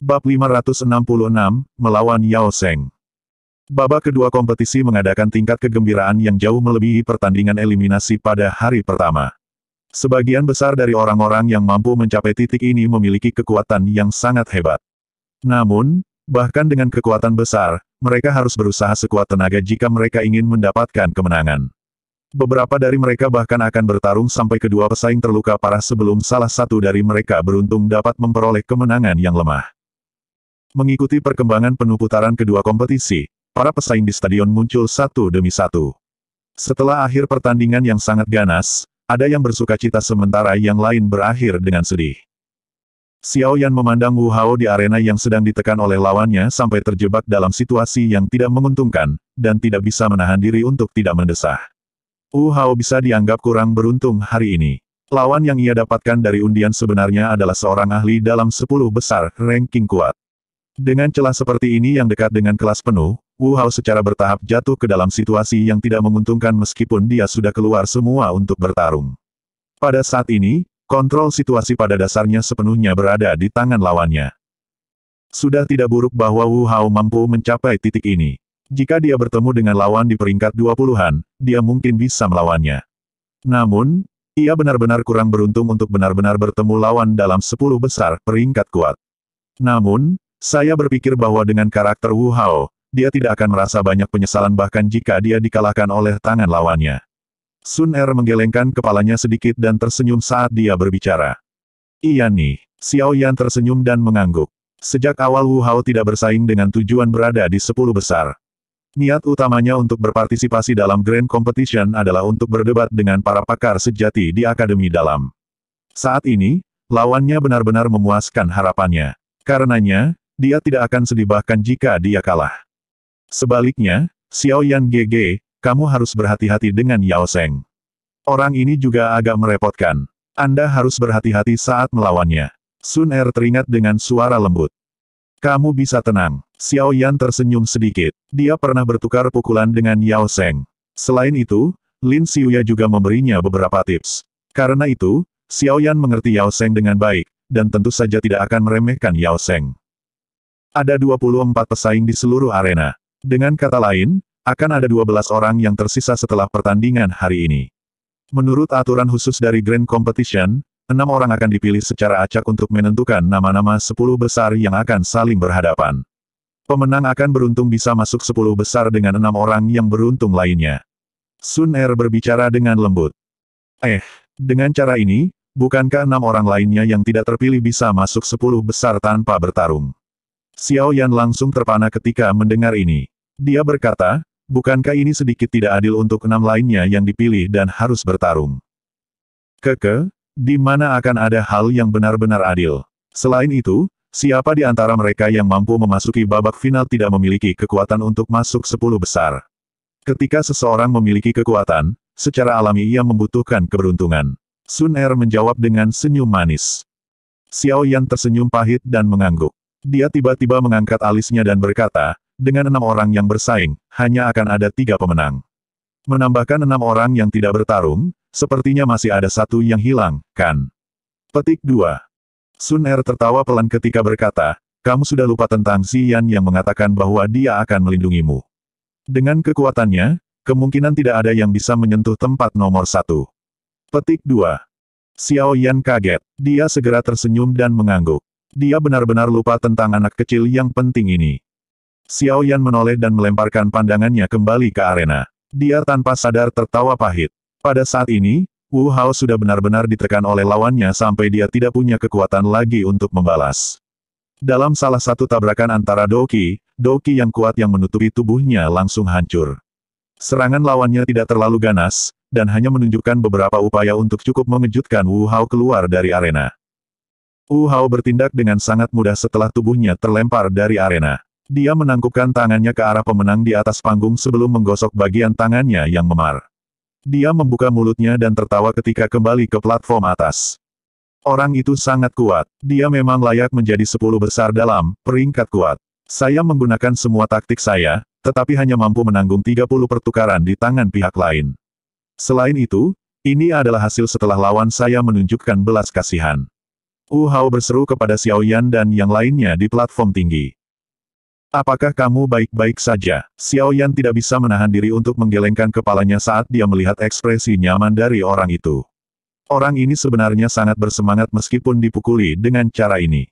Bab 566, melawan Yao Zheng. Babak kedua kompetisi mengadakan tingkat kegembiraan yang jauh melebihi pertandingan eliminasi pada hari pertama. Sebagian besar dari orang-orang yang mampu mencapai titik ini memiliki kekuatan yang sangat hebat. Namun, bahkan dengan kekuatan besar, mereka harus berusaha sekuat tenaga jika mereka ingin mendapatkan kemenangan. Beberapa dari mereka bahkan akan bertarung sampai kedua pesaing terluka parah sebelum salah satu dari mereka beruntung dapat memperoleh kemenangan yang lemah. Mengikuti perkembangan penuh putaran kedua kompetisi, para pesaing di stadion muncul satu demi satu. Setelah akhir pertandingan yang sangat ganas, ada yang bersukacita sementara yang lain berakhir dengan sedih. Xiao Yan memandang Wu Hao di arena yang sedang ditekan oleh lawannya sampai terjebak dalam situasi yang tidak menguntungkan, dan tidak bisa menahan diri untuk tidak mendesah. Wu Hao bisa dianggap kurang beruntung hari ini. Lawan yang ia dapatkan dari undian sebenarnya adalah seorang ahli dalam 10 besar ranking kuat. Dengan celah seperti ini yang dekat dengan kelas penuh, Wu Hao secara bertahap jatuh ke dalam situasi yang tidak menguntungkan meskipun dia sudah keluar semua untuk bertarung. Pada saat ini, kontrol situasi pada dasarnya sepenuhnya berada di tangan lawannya. Sudah tidak buruk bahwa Wu Hao mampu mencapai titik ini. Jika dia bertemu dengan lawan di peringkat 20-an, dia mungkin bisa melawannya. Namun, ia benar-benar kurang beruntung untuk benar-benar bertemu lawan dalam 10 besar peringkat kuat. Namun, saya berpikir bahwa dengan karakter Wu Hao, dia tidak akan merasa banyak penyesalan bahkan jika dia dikalahkan oleh tangan lawannya. Sun Er menggelengkan kepalanya sedikit dan tersenyum saat dia berbicara. Iya nih, Xiao Yan tersenyum dan mengangguk. Sejak awal Wu Hao tidak bersaing dengan tujuan berada di 10 besar. Niat utamanya untuk berpartisipasi dalam Grand Competition adalah untuk berdebat dengan para pakar sejati di Akademi Dalam. Saat ini, lawannya benar-benar memuaskan harapannya. Karenanya, dia tidak akan sedih bahkan jika dia kalah. Sebaliknya, Xiao Yan GG, kamu harus berhati-hati dengan Yao Zheng. Orang ini juga agak merepotkan. Anda harus berhati-hati saat melawannya. Sun Er teringat dengan suara lembut. Kamu bisa tenang. Xiao Yan tersenyum sedikit. Dia pernah bertukar pukulan dengan Yao Zheng. Selain itu, Lin Xiuya juga memberinya beberapa tips. Karena itu, Xiao Yan mengerti Yao Zheng dengan baik, dan tentu saja tidak akan meremehkan Yao Zheng. Ada 24 pesaing di seluruh arena. Dengan kata lain, akan ada 12 orang yang tersisa setelah pertandingan hari ini. Menurut aturan khusus dari Grand Competition, 6 orang akan dipilih secara acak untuk menentukan nama-nama 10 besar yang akan saling berhadapan. Pemenang akan beruntung bisa masuk 10 besar dengan 6 orang yang beruntung lainnya. Sun Er berbicara dengan lembut. Dengan cara ini, bukankah 6 orang lainnya yang tidak terpilih bisa masuk 10 besar tanpa bertarung? Xiao Yan langsung terpana ketika mendengar ini. Dia berkata, bukankah ini sedikit tidak adil untuk 6 lainnya yang dipilih dan harus bertarung? Di mana akan ada hal yang benar-benar adil? Selain itu, siapa di antara mereka yang mampu memasuki babak final tidak memiliki kekuatan untuk masuk 10 besar? Ketika seseorang memiliki kekuatan, secara alami ia membutuhkan keberuntungan. Sun Er menjawab dengan senyum manis. Xiao Yan tersenyum pahit dan mengangguk. Dia tiba-tiba mengangkat alisnya dan berkata, dengan 6 orang yang bersaing, hanya akan ada 3 pemenang. Menambahkan 6 orang yang tidak bertarung, sepertinya masih ada 1 yang hilang, kan? Petik 2. Sun Er tertawa pelan ketika berkata, kamu sudah lupa tentang Xian yang mengatakan bahwa dia akan melindungimu. Dengan kekuatannya, kemungkinan tidak ada yang bisa menyentuh tempat nomor 1. Petik 2. Xiao Yan kaget. Dia segera tersenyum dan mengangguk. Dia benar-benar lupa tentang anak kecil yang penting ini. Xiao Yan menoleh dan melemparkan pandangannya kembali ke arena. Dia tanpa sadar tertawa pahit. Pada saat ini, Wu Hao sudah benar-benar ditekan oleh lawannya sampai dia tidak punya kekuatan lagi untuk membalas. Dalam salah satu tabrakan antara Doki yang kuat yang menutupi tubuhnya langsung hancur. Serangan lawannya tidak terlalu ganas, dan hanya menunjukkan beberapa upaya untuk cukup mengejutkan Wu Hao keluar dari arena. Wu Hao bertindak dengan sangat mudah setelah tubuhnya terlempar dari arena. Dia menangkupkan tangannya ke arah pemenang di atas panggung sebelum menggosok bagian tangannya yang memar. Dia membuka mulutnya dan tertawa ketika kembali ke platform atas. Orang itu sangat kuat. Dia memang layak menjadi 10 besar dalam peringkat kuat. Saya menggunakan semua taktik saya, tetapi hanya mampu menanggung 30 pertukaran di tangan pihak lain. Selain itu, ini adalah hasil setelah lawan saya menunjukkan belas kasihan. Wu Hao berseru kepada Xiao Yan dan yang lainnya di platform tinggi. Apakah kamu baik-baik saja? Xiao Yan tidak bisa menahan diri untuk menggelengkan kepalanya saat dia melihat ekspresi nyaman dari orang itu. Orang ini sebenarnya sangat bersemangat meskipun dipukuli dengan cara ini.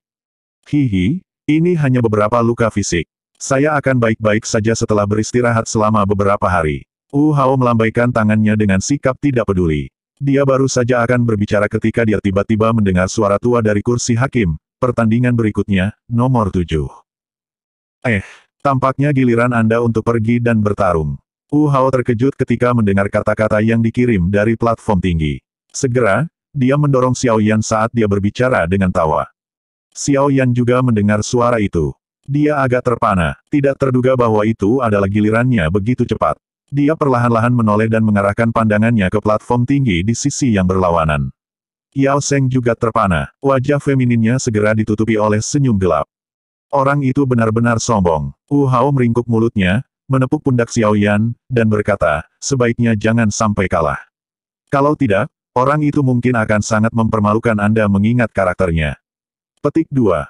Hihi, ini hanya beberapa luka fisik. Saya akan baik-baik saja setelah beristirahat selama beberapa hari. Wu Hao melambaikan tangannya dengan sikap tidak peduli. Dia baru saja akan berbicara ketika dia tiba-tiba mendengar suara tua dari kursi hakim. Pertandingan berikutnya, nomor 7. Tampaknya giliran Anda untuk pergi dan bertarung. Wu Hao terkejut ketika mendengar kata-kata yang dikirim dari platform tinggi. Segera, dia mendorong Xiao Yan saat dia berbicara dengan tawa. Xiao Yan juga mendengar suara itu. Dia agak terpana, tidak terduga bahwa itu adalah gilirannya begitu cepat. Dia perlahan-lahan menoleh dan mengarahkan pandangannya ke platform tinggi di sisi yang berlawanan. Yao Seng juga terpana, wajah femininnya segera ditutupi oleh senyum gelap. Orang itu benar-benar sombong. Wu Hao meringkuk mulutnya, menepuk pundak Xiao Yan, dan berkata, sebaiknya jangan sampai kalah. Kalau tidak, orang itu mungkin akan sangat mempermalukan Anda mengingat karakternya. Petik 2.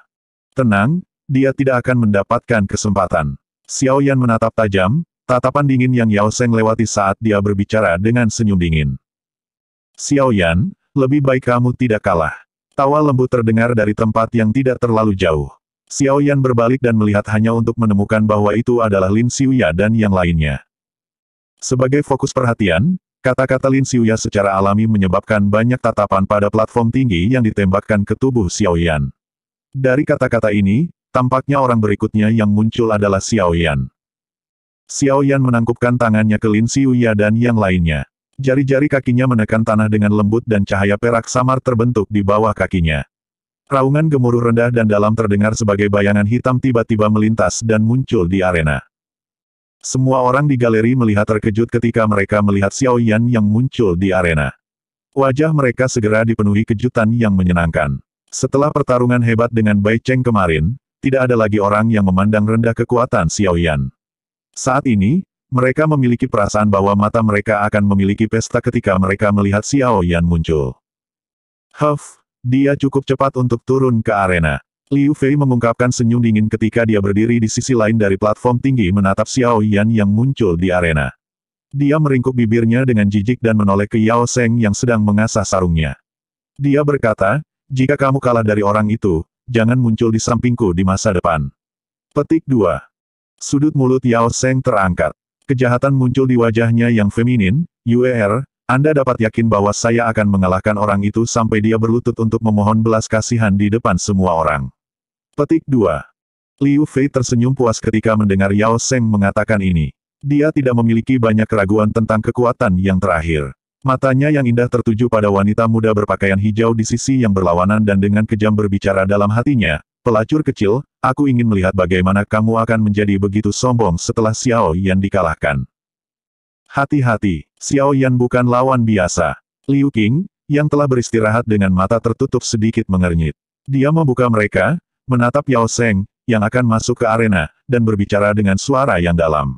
Tenang, dia tidak akan mendapatkan kesempatan. Xiao Yan menatap tajam, tatapan dingin yang Yao Seng lewati saat dia berbicara dengan senyum dingin. Xiao Yan, lebih baik kamu tidak kalah. Tawa lembut terdengar dari tempat yang tidak terlalu jauh. Xiao Yan berbalik dan melihat hanya untuk menemukan bahwa itu adalah Lin Xiuya dan yang lainnya. Sebagai fokus perhatian, kata-kata Lin Xiuya secara alami menyebabkan banyak tatapan pada platform tinggi yang ditembakkan ke tubuh Xiao Yan. Dari kata-kata ini, tampaknya orang berikutnya yang muncul adalah Xiao Yan. Xiao Yan menangkupkan tangannya ke Lin Xiuya dan yang lainnya. Jari-jari kakinya menekan tanah dengan lembut dan cahaya perak samar terbentuk di bawah kakinya. Raungan gemuruh rendah dan dalam terdengar sebagai bayangan hitam tiba-tiba melintas dan muncul di arena. Semua orang di galeri melihat terkejut ketika mereka melihat Xiao Yan yang muncul di arena. Wajah mereka segera dipenuhi kejutan yang menyenangkan. Setelah pertarungan hebat dengan Bai Cheng kemarin, tidak ada lagi orang yang memandang rendah kekuatan Xiao Yan. Saat ini, mereka memiliki perasaan bahwa mata mereka akan memiliki pesta ketika mereka melihat Xiao Yan muncul. Dia cukup cepat untuk turun ke arena. Liu Fei mengungkapkan senyum dingin ketika dia berdiri di sisi lain dari platform tinggi menatap Xiao Yan yang muncul di arena. Dia meringkuk bibirnya dengan jijik dan menoleh ke Yao Seng yang sedang mengasah sarungnya. Dia berkata, jika kamu kalah dari orang itu, jangan muncul di sampingku di masa depan. Petik 2. Sudut mulut Yao Seng terangkat. Kejahatan muncul di wajahnya yang feminin. Anda dapat yakin bahwa saya akan mengalahkan orang itu sampai dia berlutut untuk memohon belas kasihan di depan semua orang. Petik 2. Liu Fei tersenyum puas ketika mendengar Yao Seng mengatakan ini. Dia tidak memiliki banyak keraguan tentang kekuatan yang terakhir. Matanya yang indah tertuju pada wanita muda berpakaian hijau di sisi yang berlawanan dan dengan kejam berbicara dalam hatinya, pelacur kecil, aku ingin melihat bagaimana kamu akan menjadi begitu sombong setelah Xiao Yan dikalahkan. Hati-hati, Xiao Yan bukan lawan biasa. Liu Qing, yang telah beristirahat dengan mata tertutup sedikit mengernyit. Dia membuka mereka, menatap Yao Seng, yang akan masuk ke arena, dan berbicara dengan suara yang dalam.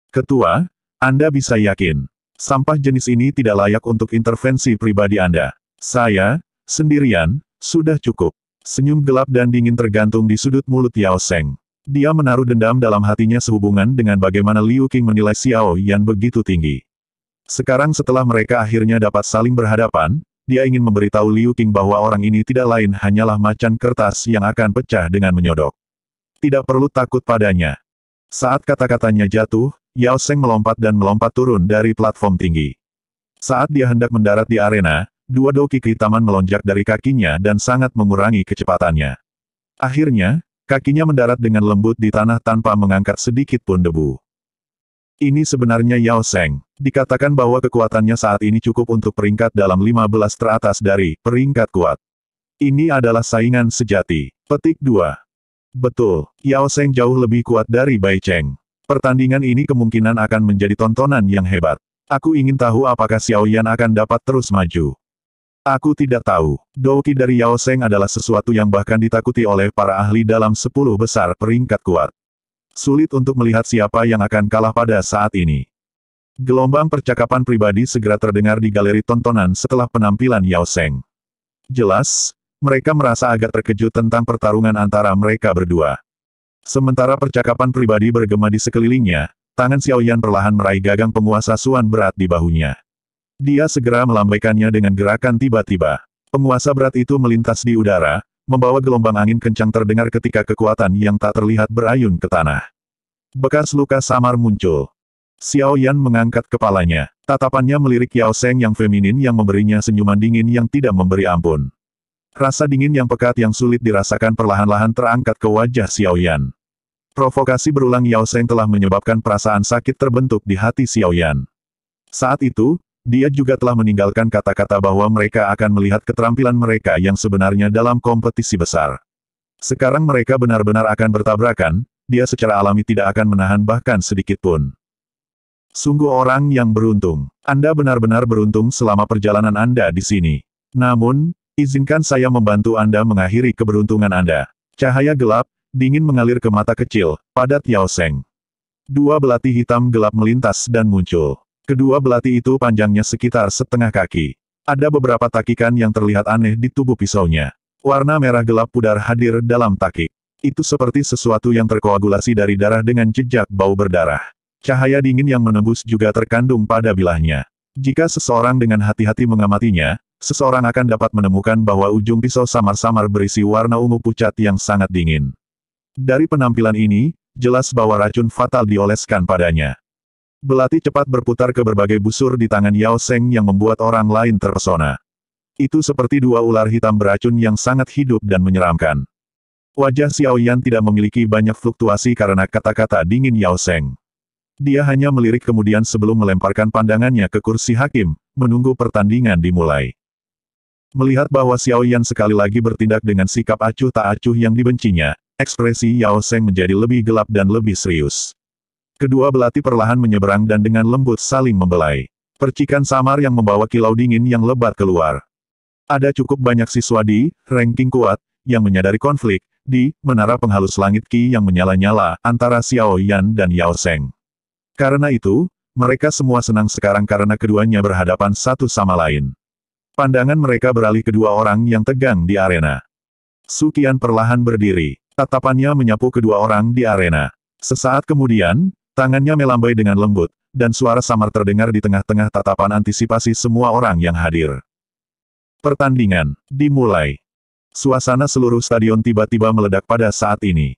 Ketua, Anda bisa yakin. Sampah jenis ini tidak layak untuk intervensi pribadi Anda. Saya, sendirian, sudah cukup. Senyum gelap dan dingin tergantung di sudut mulut Yao Seng. Dia menaruh dendam dalam hatinya sehubungan dengan bagaimana Liu Qing menilai Xiao Yan begitu tinggi. Sekarang setelah mereka akhirnya dapat saling berhadapan, dia ingin memberitahu Liu Qing bahwa orang ini tidak lain hanyalah macan kertas yang akan pecah dengan menyodok. Tidak perlu takut padanya. Saat kata-katanya jatuh, Yao Seng melompat dan melompat turun dari platform tinggi. Saat dia hendak mendarat di arena, dua doki kehitaman melonjak dari kakinya dan sangat mengurangi kecepatannya. Akhirnya, kakinya mendarat dengan lembut di tanah tanpa mengangkat sedikit pun debu. Ini sebenarnya Yao Seng. Dikatakan bahwa kekuatannya saat ini cukup untuk peringkat dalam 15 teratas dari peringkat kuat. Ini adalah saingan sejati. Petik 2. Betul, Yao Seng jauh lebih kuat dari Bai Cheng. Pertandingan ini kemungkinan akan menjadi tontonan yang hebat. Aku ingin tahu apakah Xiao Yan akan dapat terus maju. Aku tidak tahu. Doki dari Yao Seng adalah sesuatu yang bahkan ditakuti oleh para ahli dalam 10 besar peringkat kuat. Sulit untuk melihat siapa yang akan kalah pada saat ini. Gelombang percakapan pribadi segera terdengar di galeri tontonan setelah penampilan Yao Seng. Jelas, Mereka merasa agak terkejut tentang pertarungan antara mereka berdua. Sementara percakapan pribadi bergema di sekelilingnya, tangan Xiao Yan perlahan meraih gagang penguasa Suan berat di bahunya. Dia segera melambaikannya dengan gerakan tiba-tiba. Penguasa berat itu melintas di udara, membawa gelombang angin kencang terdengar ketika kekuatan yang tak terlihat berayun ke tanah. Bekas luka samar muncul. Xiao Yan mengangkat kepalanya. Tatapannya melirik Yao Seng yang feminin yang memberinya senyuman dingin yang tidak memberi ampun. Rasa dingin yang pekat yang sulit dirasakan perlahan-lahan terangkat ke wajah Xiao Yan. Provokasi berulang Yao Seng telah menyebabkan perasaan sakit terbentuk di hati Xiao Yan. Saat itu, dia juga telah meninggalkan kata-kata bahwa mereka akan melihat keterampilan mereka yang sebenarnya dalam kompetisi besar. Sekarang mereka benar-benar akan bertabrakan, dia secara alami tidak akan menahan bahkan sedikit pun. Sungguh orang yang beruntung. Anda benar-benar beruntung selama perjalanan Anda di sini. Namun, izinkan saya membantu Anda mengakhiri keberuntungan Anda. Cahaya gelap, dingin mengalir ke mata kecil, padat Yao Seng. Dua belati hitam gelap melintas dan muncul. Kedua belati itu panjangnya sekitar setengah kaki. Ada beberapa takikan yang terlihat aneh di tubuh pisaunya. Warna merah gelap pudar hadir dalam takik. Itu seperti sesuatu yang terkoagulasi dari darah dengan jejak bau berdarah. Cahaya dingin yang menembus juga terkandung pada bilahnya. Jika seseorang dengan hati-hati mengamatinya, seseorang akan dapat menemukan bahwa ujung pisau samar-samar berisi warna ungu pucat yang sangat dingin. Dari penampilan ini, jelas bahwa racun fatal dioleskan padanya. Belati cepat berputar ke berbagai busur di tangan Yao Seng yang membuat orang lain terpesona. Itu seperti dua ular hitam beracun yang sangat hidup dan menyeramkan. Wajah Xiao Yan tidak memiliki banyak fluktuasi karena kata-kata dingin Yao Seng. Dia hanya melirik kemudian sebelum melemparkan pandangannya ke kursi hakim, menunggu pertandingan dimulai. Melihat bahwa Xiao Yan sekali lagi bertindak dengan sikap acuh tak acuh yang dibencinya, ekspresi Yao Seng menjadi lebih gelap dan lebih serius. Kedua belati perlahan menyeberang dan dengan lembut saling membelai. Percikan samar yang membawa kilau dingin yang lebat keluar. Ada cukup banyak siswa di ranking kuat yang menyadari konflik di menara penghalus langit Qi yang menyala-nyala antara Xiao Yan dan Yao Seng. Karena itu, mereka semua senang sekarang karena keduanya berhadapan satu sama lain. Pandangan mereka beralih kedua orang yang tegang di arena. Su Qian perlahan berdiri. Tatapannya menyapu kedua orang di arena. Sesaat kemudian, tangannya melambai dengan lembut, dan suara samar terdengar di tengah-tengah tatapan antisipasi semua orang yang hadir. Pertandingan dimulai. Suasana seluruh stadion tiba-tiba meledak pada saat ini.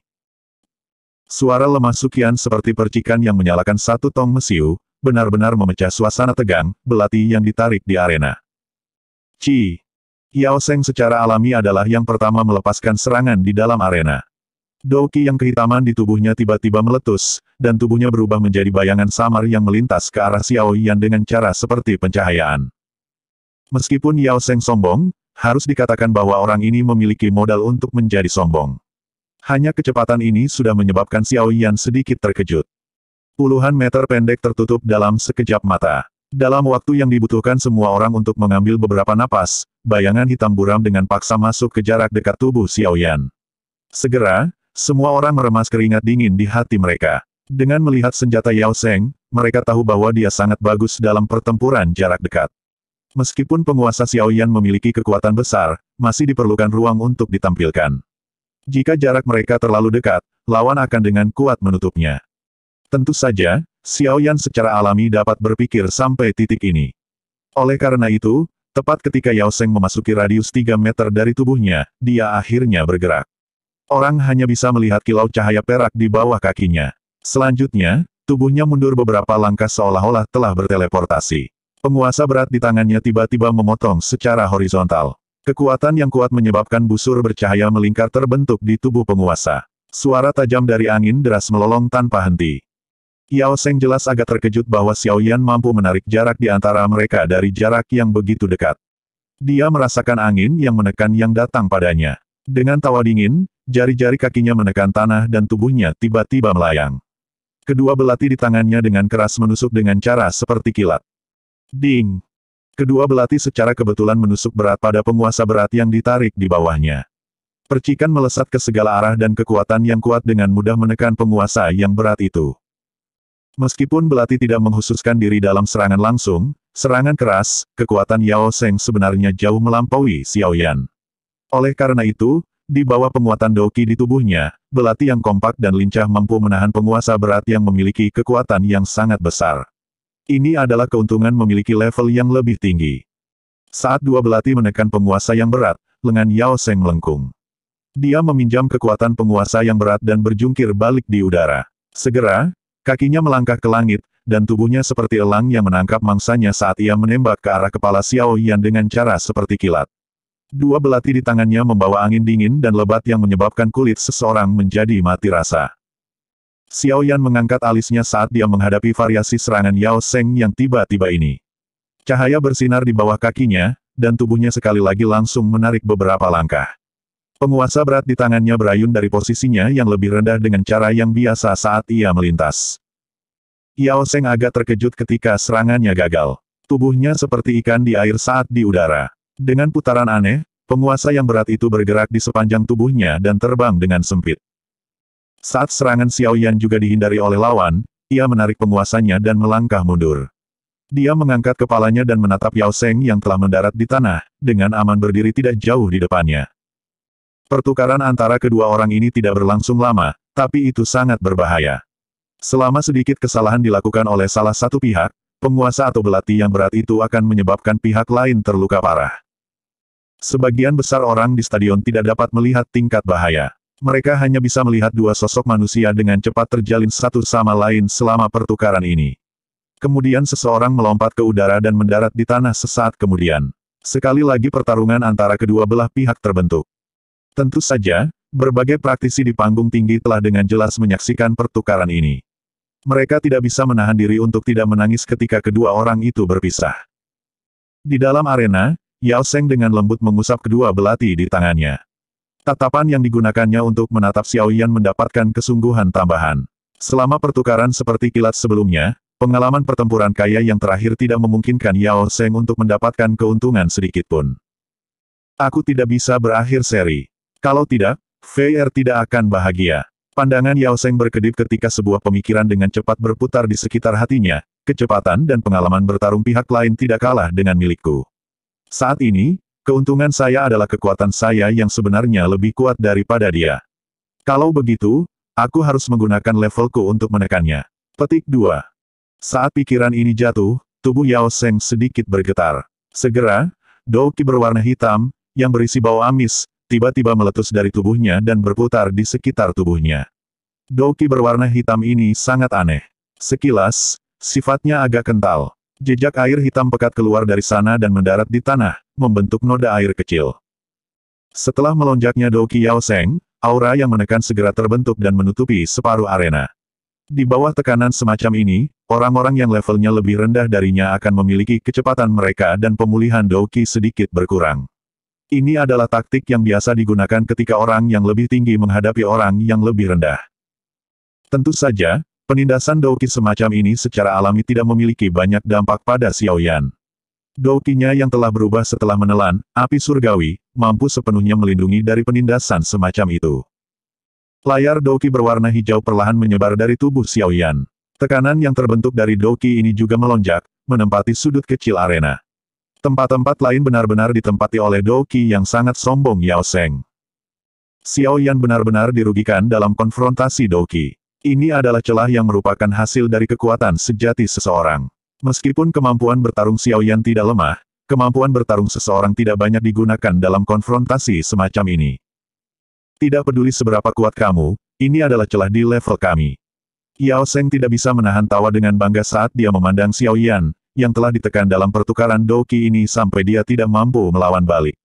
Suara lemah Su Qian seperti percikan yang menyalakan satu tong mesiu, benar-benar memecah suasana tegang, belati yang ditarik di arena. Yao Seng secara alami adalah yang pertama melepaskan serangan di dalam arena. Douqi yang kehitaman di tubuhnya tiba-tiba meletus, dan tubuhnya berubah menjadi bayangan samar yang melintas ke arah Xiao Yan dengan cara seperti pencahayaan. Meskipun Yao Seng sombong, harus dikatakan bahwa orang ini memiliki modal untuk menjadi sombong. Hanya kecepatan ini sudah menyebabkan Xiao Yan sedikit terkejut. Puluhan meter pendek tertutup dalam sekejap mata. Dalam waktu yang dibutuhkan semua orang untuk mengambil beberapa napas, bayangan hitam buram dengan paksa masuk ke jarak dekat tubuh Xiao Yan. Segera, semua orang meremas keringat dingin di hati mereka. Dengan melihat senjata Yao Seng, mereka tahu bahwa dia sangat bagus dalam pertempuran jarak dekat. Meskipun penguasa Xiao Yan memiliki kekuatan besar, masih diperlukan ruang untuk ditampilkan. Jika jarak mereka terlalu dekat, lawan akan dengan kuat menutupnya. Tentu saja, Xiao Yan secara alami dapat berpikir sampai titik ini. Oleh karena itu, tepat ketika Yao Seng memasuki radius 3 meter dari tubuhnya, dia akhirnya bergerak. Orang hanya bisa melihat kilau cahaya perak di bawah kakinya. Selanjutnya, tubuhnya mundur beberapa langkah seolah-olah telah berteleportasi. Penguasa berat di tangannya tiba-tiba memotong secara horizontal. Kekuatan yang kuat menyebabkan busur bercahaya melingkar terbentuk di tubuh penguasa. Suara tajam dari angin deras melolong tanpa henti. Yao Seng jelas agak terkejut bahwa Xiao Yan mampu menarik jarak di antara mereka dari jarak yang begitu dekat. Dia merasakan angin yang menekan yang datang padanya. Dengan tawa dingin, jari-jari kakinya menekan tanah dan tubuhnya tiba-tiba melayang. Kedua belati di tangannya dengan keras menusuk dengan cara seperti kilat. Ding! Kedua belati secara kebetulan menusuk berat pada penguasa berat yang ditarik di bawahnya. Percikan melesat ke segala arah dan kekuatan yang kuat dengan mudah menekan penguasa yang berat itu. Meskipun belati tidak menghususkan diri dalam serangan langsung, serangan keras, kekuatan Yao Seng sebenarnya jauh melampaui Xiao Yan. Oleh karena itu, di bawah penguatan Doqi di tubuhnya, belati yang kompak dan lincah mampu menahan penguasa berat yang memiliki kekuatan yang sangat besar. Ini adalah keuntungan memiliki level yang lebih tinggi. Saat dua belati menekan penguasa yang berat, lengan Yao Seng melengkung. Dia meminjam kekuatan penguasa yang berat dan berjungkir balik di udara. Segera, kakinya melangkah ke langit, dan tubuhnya seperti elang yang menangkap mangsanya saat ia menembak ke arah kepala Xiao Yan dengan cara seperti kilat. Dua belati di tangannya membawa angin dingin dan lebat yang menyebabkan kulit seseorang menjadi mati rasa. Xiao Yan mengangkat alisnya saat dia menghadapi variasi serangan Yao Seng yang tiba-tiba ini. Cahaya bersinar di bawah kakinya, dan tubuhnya sekali lagi langsung menarik beberapa langkah. Penguasa berat di tangannya berayun dari posisinya yang lebih rendah dengan cara yang biasa saat ia melintas. Yao Seng agak terkejut ketika serangannya gagal. Tubuhnya seperti ikan di air saat di udara. Dengan putaran aneh, penguasa yang berat itu bergerak di sepanjang tubuhnya dan terbang dengan sempit. Saat serangan Xiao Yan juga dihindari oleh lawan, ia menarik penguasanya dan melangkah mundur. Dia mengangkat kepalanya dan menatap Yao Seng yang telah mendarat di tanah, dengan aman berdiri tidak jauh di depannya. Pertukaran antara kedua orang ini tidak berlangsung lama, tapi itu sangat berbahaya. Selama sedikit kesalahan dilakukan oleh salah satu pihak, penguasa atau belati yang berat itu akan menyebabkan pihak lain terluka parah. Sebagian besar orang di stadion tidak dapat melihat tingkat bahaya. Mereka hanya bisa melihat dua sosok manusia dengan cepat terjalin satu sama lain selama pertukaran ini. Kemudian seseorang melompat ke udara dan mendarat di tanah sesaat kemudian. Sekali lagi pertarungan antara kedua belah pihak terbentuk. Tentu saja, berbagai praktisi di panggung tinggi telah dengan jelas menyaksikan pertukaran ini. Mereka tidak bisa menahan diri untuk tidak menangis ketika kedua orang itu berpisah. Di dalam arena, Yao Seng dengan lembut mengusap kedua belati di tangannya. Tatapan yang digunakannya untuk menatap Xiao Yan mendapatkan kesungguhan tambahan. Selama pertukaran seperti kilat sebelumnya, pengalaman pertempuran kaya yang terakhir tidak memungkinkan Yao Seng untuk mendapatkan keuntungan sedikitpun. Aku tidak bisa berakhir seri. Kalau tidak, VR tidak akan bahagia. Pandangan Yao Seng berkedip ketika sebuah pemikiran dengan cepat berputar di sekitar hatinya, kecepatan dan pengalaman bertarung pihak lain tidak kalah dengan milikku. Saat ini, keuntungan saya adalah kekuatan saya yang sebenarnya lebih kuat daripada dia. Kalau begitu, aku harus menggunakan levelku untuk menekannya. Petik 2. Saat pikiran ini jatuh, tubuh Yao Seng sedikit bergetar. Segera, Doqi berwarna hitam, yang berisi bau amis, tiba-tiba meletus dari tubuhnya dan berputar di sekitar tubuhnya. Doqi berwarna hitam ini sangat aneh. Sekilas, sifatnya agak kental. Jejak air hitam pekat keluar dari sana dan mendarat di tanah, membentuk noda air kecil. Setelah melonjaknya Doqi Yao Seng, aura yang menekan segera terbentuk dan menutupi separuh arena. Di bawah tekanan semacam ini, orang-orang yang levelnya lebih rendah darinya akan memiliki kecepatan mereka dan pemulihan Doqi sedikit berkurang. Ini adalah taktik yang biasa digunakan ketika orang yang lebih tinggi menghadapi orang yang lebih rendah. Tentu saja, penindasan Doqi semacam ini secara alami tidak memiliki banyak dampak pada Xiao Yan. Doqinya yang telah berubah setelah menelan api surgawi, mampu sepenuhnya melindungi dari penindasan semacam itu. Layar Doqi berwarna hijau perlahan menyebar dari tubuh Xiao Yan. Tekanan yang terbentuk dari Doqi ini juga melonjak, menempati sudut kecil arena. Tempat-tempat lain benar-benar ditempati oleh Doqi yang sangat sombong Yao Seng. Xiao Yan benar-benar dirugikan dalam konfrontasi Doqi. Ini adalah celah yang merupakan hasil dari kekuatan sejati seseorang. Meskipun kemampuan bertarung Xiao Yan tidak lemah, kemampuan bertarung seseorang tidak banyak digunakan dalam konfrontasi semacam ini. Tidak peduli seberapa kuat kamu, ini adalah celah di level kami. Yao Seng tidak bisa menahan tawa dengan bangga saat dia memandang Xiao Yan, yang telah ditekan dalam pertukaran Doqi ini sampai dia tidak mampu melawan balik.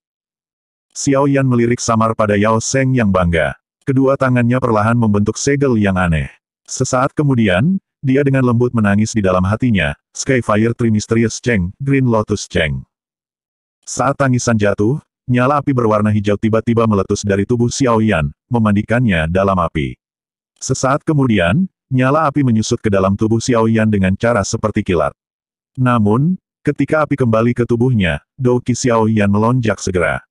Xiao Yan melirik samar pada Yao Seng yang bangga. Kedua tangannya perlahan membentuk segel yang aneh. Sesaat kemudian, dia dengan lembut menangis di dalam hatinya, Skyfire Tree Mysterious Cheng, Green Lotus Cheng. Saat tangisan jatuh, nyala api berwarna hijau tiba-tiba meletus dari tubuh Xiao Yan, memandikannya dalam api. Sesaat kemudian, nyala api menyusut ke dalam tubuh Xiao Yan dengan cara seperti kilat. Namun, ketika api kembali ke tubuhnya, Doqi Xiao Yan melonjak segera.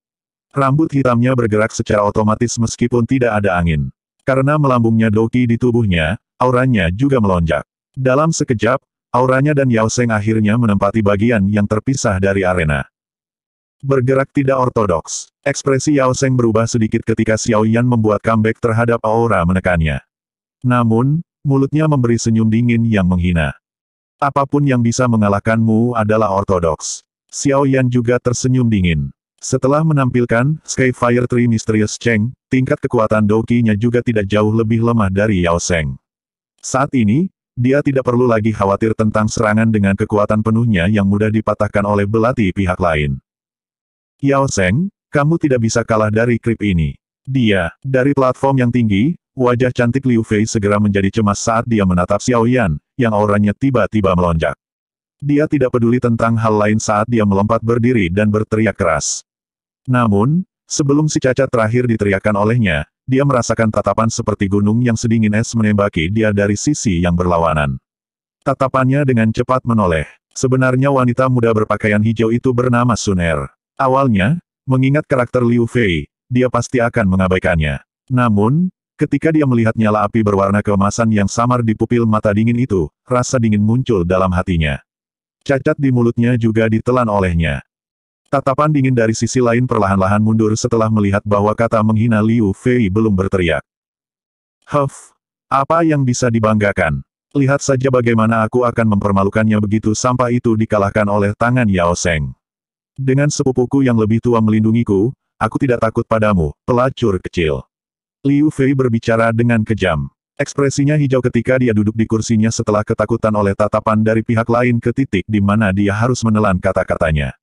Rambut hitamnya bergerak secara otomatis meskipun tidak ada angin. Karena melambungnya Doqi di tubuhnya, auranya juga melonjak. Dalam sekejap, auranya dan Yao Seng akhirnya menempati bagian yang terpisah dari arena. Bergerak tidak ortodoks. Ekspresi Yao Seng berubah sedikit ketika Xiao Yan membuat comeback terhadap aura menekannya. Namun, mulutnya memberi senyum dingin yang menghina. Apapun yang bisa mengalahkanmu adalah ortodoks. Xiao Yan juga tersenyum dingin. Setelah menampilkan Skyfire Tree Mysterious Cheng, tingkat kekuatan Doki-nya juga tidak jauh lebih lemah dari Yao Seng. Saat ini, dia tidak perlu lagi khawatir tentang serangan dengan kekuatan penuhnya yang mudah dipatahkan oleh belati pihak lain. Yao Seng, kamu tidak bisa kalah dari Krip ini. Dia, dari platform yang tinggi, wajah cantik Liu Fei segera menjadi cemas saat dia menatap Xiao Yan, yang auranya tiba-tiba melonjak. Dia tidak peduli tentang hal lain saat dia melompat berdiri dan berteriak keras. Namun, sebelum si cacat terakhir diteriakkan olehnya, dia merasakan tatapan seperti gunung yang sedingin es menembaki dia dari sisi yang berlawanan. Tatapannya dengan cepat menoleh. Sebenarnya wanita muda berpakaian hijau itu bernama Sun Er. Awalnya, mengingat karakter Liu Fei, dia pasti akan mengabaikannya. Namun, ketika dia melihat nyala api berwarna keemasan yang samar di pupil mata dingin itu, rasa dingin muncul dalam hatinya. Cacat di mulutnya juga ditelan olehnya. Tatapan dingin dari sisi lain perlahan-lahan mundur setelah melihat bahwa kata menghina Liu Fei belum berteriak. Huff, apa yang bisa dibanggakan? Lihat saja bagaimana aku akan mempermalukannya begitu sampai itu dikalahkan oleh tangan Yao Seng. Dengan sepupuku yang lebih tua melindungiku, aku tidak takut padamu, pelacur kecil. Liu Fei berbicara dengan kejam. Ekspresinya hijau ketika dia duduk di kursinya setelah ketakutan oleh tatapan dari pihak lain ke titik di mana dia harus menelan kata-katanya.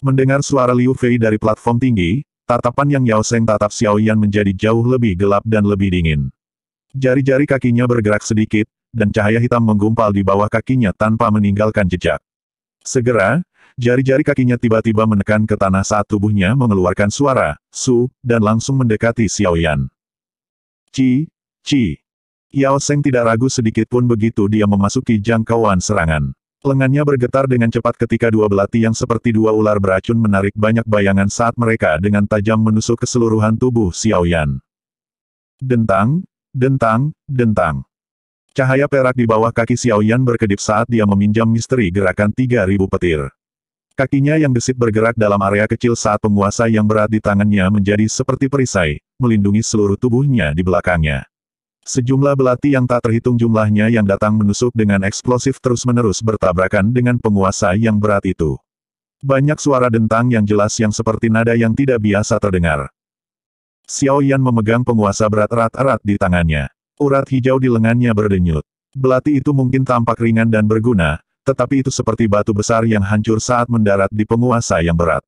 Mendengar suara Liu Fei dari platform tinggi, tatapan yang Yao Seng tatap Xiao Yan menjadi jauh lebih gelap dan lebih dingin. Jari-jari kakinya bergerak sedikit, dan cahaya hitam menggumpal di bawah kakinya tanpa meninggalkan jejak. Segera, jari-jari kakinya tiba-tiba menekan ke tanah saat tubuhnya mengeluarkan suara, su, dan langsung mendekati Xiao Yan. Ci. Yao Seng tidak ragu sedikit pun begitu dia memasuki jangkauan serangan. Lengannya bergetar dengan cepat ketika dua belati yang seperti dua ular beracun menarik banyak bayangan saat mereka dengan tajam menusuk keseluruhan tubuh Xiao Yan. Dentang. Cahaya perak di bawah kaki Xiao Yan berkedip saat dia meminjam misteri gerakan 3000 petir. Kakinya yang gesit bergerak dalam area kecil saat penguasa yang berat di tangannya menjadi seperti perisai, melindungi seluruh tubuhnya di belakangnya. Sejumlah belati yang tak terhitung jumlahnya yang datang menusuk dengan eksplosif terus-menerus bertabrakan dengan penguasa yang berat itu. Banyak suara dentang yang jelas yang seperti nada yang tidak biasa terdengar. Xiao Yan memegang penguasa berat erat-erat di tangannya. Urat hijau di lengannya berdenyut. Belati itu mungkin tampak ringan dan berguna, tetapi itu seperti batu besar yang hancur saat mendarat di penguasa yang berat.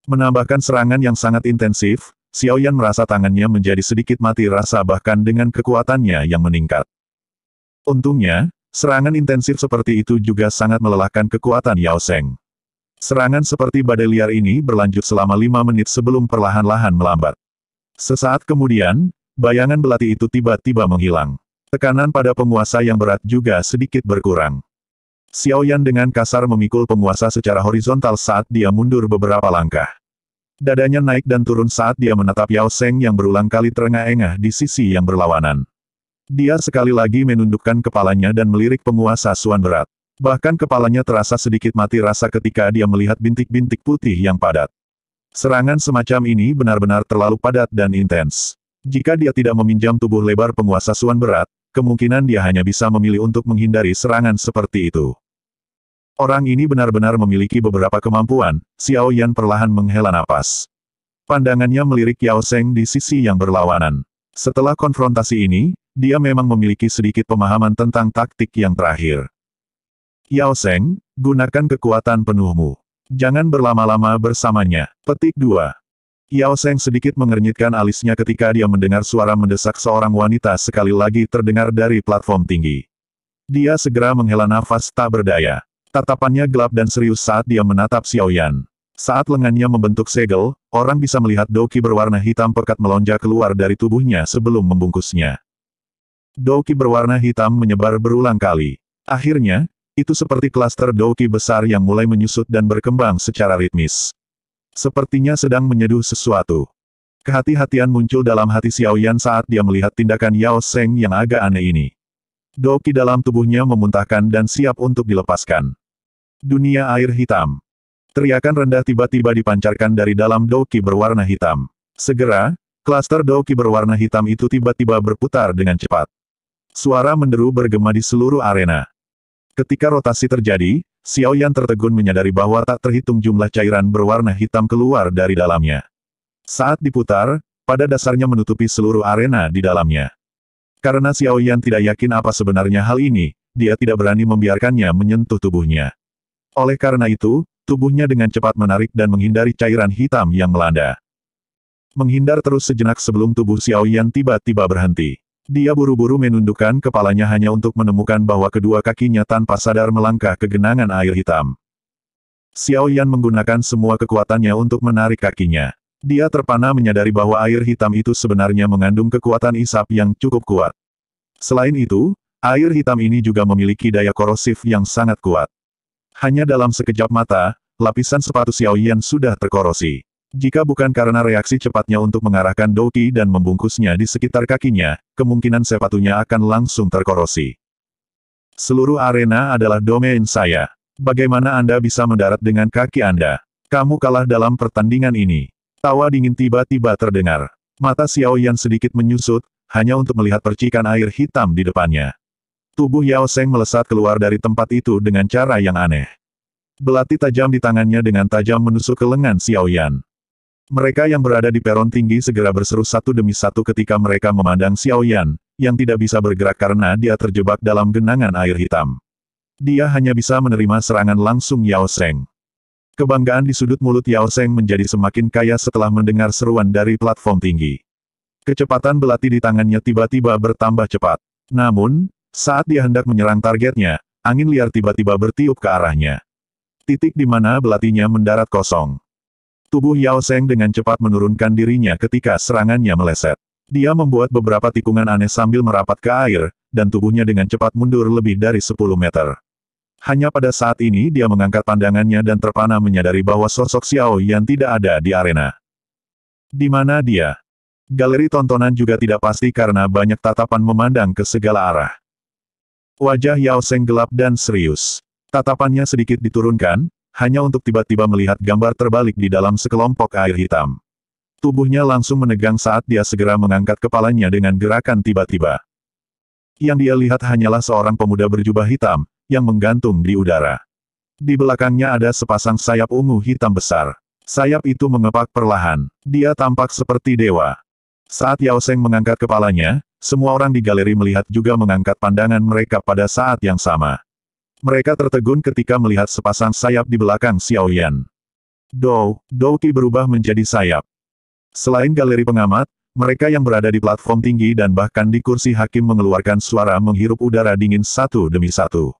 Menambahkan serangan yang sangat intensif, Xiao Yan merasa tangannya menjadi sedikit mati rasa bahkan dengan kekuatannya yang meningkat. Untungnya, serangan intensif seperti itu juga sangat melelahkan kekuatan Yao Seng. Serangan seperti badai liar ini berlanjut selama 5 menit sebelum perlahan-lahan melambat. Sesaat kemudian, bayangan belati itu tiba-tiba menghilang. Tekanan pada penguasa yang berat juga sedikit berkurang. Xiao Yan dengan kasar memikul penguasa secara horizontal saat dia mundur beberapa langkah. Dadanya naik dan turun saat dia menatap Yao Seng yang berulang kali terengah-engah di sisi yang berlawanan. Dia sekali lagi menundukkan kepalanya dan melirik penguasa Suan berat. Bahkan kepalanya terasa sedikit mati rasa ketika dia melihat bintik-bintik putih yang padat. Serangan semacam ini benar-benar terlalu padat dan intens. Jika dia tidak meminjam tubuh lebar penguasa Suan berat, kemungkinan dia hanya bisa memilih untuk menghindari serangan seperti itu. Orang ini benar-benar memiliki beberapa kemampuan. Xiao Yan perlahan menghela napas. Pandangannya melirik Yao Seng di sisi yang berlawanan. Setelah konfrontasi ini, dia memang memiliki sedikit pemahaman tentang taktik yang terakhir. Yao Seng, gunakan kekuatan penuhmu. Jangan berlama-lama bersamanya. Petik 2. Yao Seng sedikit mengernyitkan alisnya ketika dia mendengar suara mendesak seorang wanita sekali lagi terdengar dari platform tinggi. Dia segera menghela nafas tak berdaya. Tatapannya gelap dan serius saat dia menatap Xiao Yan. Saat lengannya membentuk segel, orang bisa melihat doki berwarna hitam pekat melonjak keluar dari tubuhnya sebelum membungkusnya. Doki berwarna hitam menyebar berulang kali. Akhirnya, itu seperti klaster doki besar yang mulai menyusut dan berkembang secara ritmis. Sepertinya sedang menyeduh sesuatu. Kehati-hatian muncul dalam hati Xiao Yan saat dia melihat tindakan Yao Seng yang agak aneh ini. Doki dalam tubuhnya memuntahkan dan siap untuk dilepaskan. Dunia air hitam. Teriakan rendah tiba-tiba dipancarkan dari dalam Douki berwarna hitam. Segera, klaster Douki berwarna hitam itu tiba-tiba berputar dengan cepat. Suara menderu bergema di seluruh arena. Ketika rotasi terjadi, Xiao Yan tertegun menyadari bahwa tak terhitung jumlah cairan berwarna hitam keluar dari dalamnya. Saat diputar, pada dasarnya menutupi seluruh arena di dalamnya. Karena Xiao Yan tidak yakin apa sebenarnya hal ini, dia tidak berani membiarkannya menyentuh tubuhnya. Oleh karena itu, tubuhnya dengan cepat menarik dan menghindari cairan hitam yang melanda. Menghindar terus sejenak sebelum tubuh Xiao Yan tiba-tiba berhenti. Dia buru-buru menundukkan kepalanya hanya untuk menemukan bahwa kedua kakinya tanpa sadar melangkah ke genangan air hitam. Xiao Yan menggunakan semua kekuatannya untuk menarik kakinya. Dia terpana menyadari bahwa air hitam itu sebenarnya mengandung kekuatan isap yang cukup kuat. Selain itu, air hitam ini juga memiliki daya korosif yang sangat kuat. Hanya dalam sekejap mata, lapisan sepatu Xiao Yan sudah terkorosi. Jika bukan karena reaksi cepatnya untuk mengarahkan Douki dan membungkusnya di sekitar kakinya, kemungkinan sepatunya akan langsung terkorosi. Seluruh arena adalah domain saya. Bagaimana Anda bisa mendarat dengan kaki Anda? Kamu kalah dalam pertandingan ini. Tawa dingin tiba-tiba terdengar. Mata Xiao Yan sedikit menyusut, hanya untuk melihat percikan air hitam di depannya. Tubuh Yao Seng melesat keluar dari tempat itu dengan cara yang aneh. Belati tajam di tangannya dengan tajam menusuk ke lengan Xiao Yan. Mereka yang berada di peron tinggi segera berseru satu demi satu ketika mereka memandang Xiao Yan, yang tidak bisa bergerak karena dia terjebak dalam genangan air hitam. Dia hanya bisa menerima serangan langsung Yao Seng. Kebanggaan di sudut mulut Yao Seng menjadi semakin kaya setelah mendengar seruan dari platform tinggi. Kecepatan belati di tangannya tiba-tiba bertambah cepat. Namun, saat dia hendak menyerang targetnya, angin liar tiba-tiba bertiup ke arahnya. Titik di mana belatinya mendarat kosong. Tubuh Yao Seng dengan cepat menurunkan dirinya ketika serangannya meleset. Dia membuat beberapa tikungan aneh sambil merapat ke air, dan tubuhnya dengan cepat mundur lebih dari 10 meter. Hanya pada saat ini dia mengangkat pandangannya dan terpana menyadari bahwa sosok Xiao Yan tidak ada di arena. Di mana dia? Galeri tontonan juga tidak pasti karena banyak tatapan memandang ke segala arah. Wajah Yao Seng gelap dan serius. Tatapannya sedikit diturunkan, hanya untuk tiba-tiba melihat gambar terbalik di dalam sekelompok air hitam. Tubuhnya langsung menegang saat dia segera mengangkat kepalanya dengan gerakan tiba-tiba. Yang dia lihat hanyalah seorang pemuda berjubah hitam, yang menggantung di udara. Di belakangnya ada sepasang sayap ungu hitam besar. Sayap itu mengepak perlahan. Dia tampak seperti dewa. Saat Yao Seng mengangkat kepalanya, semua orang di galeri melihat juga mengangkat pandangan mereka pada saat yang sama. Mereka tertegun ketika melihat sepasang sayap di belakang Xiao Yan. Douki berubah menjadi sayap. Selain galeri pengamat, mereka yang berada di platform tinggi dan bahkan di kursi hakim mengeluarkan suara menghirup udara dingin satu demi satu.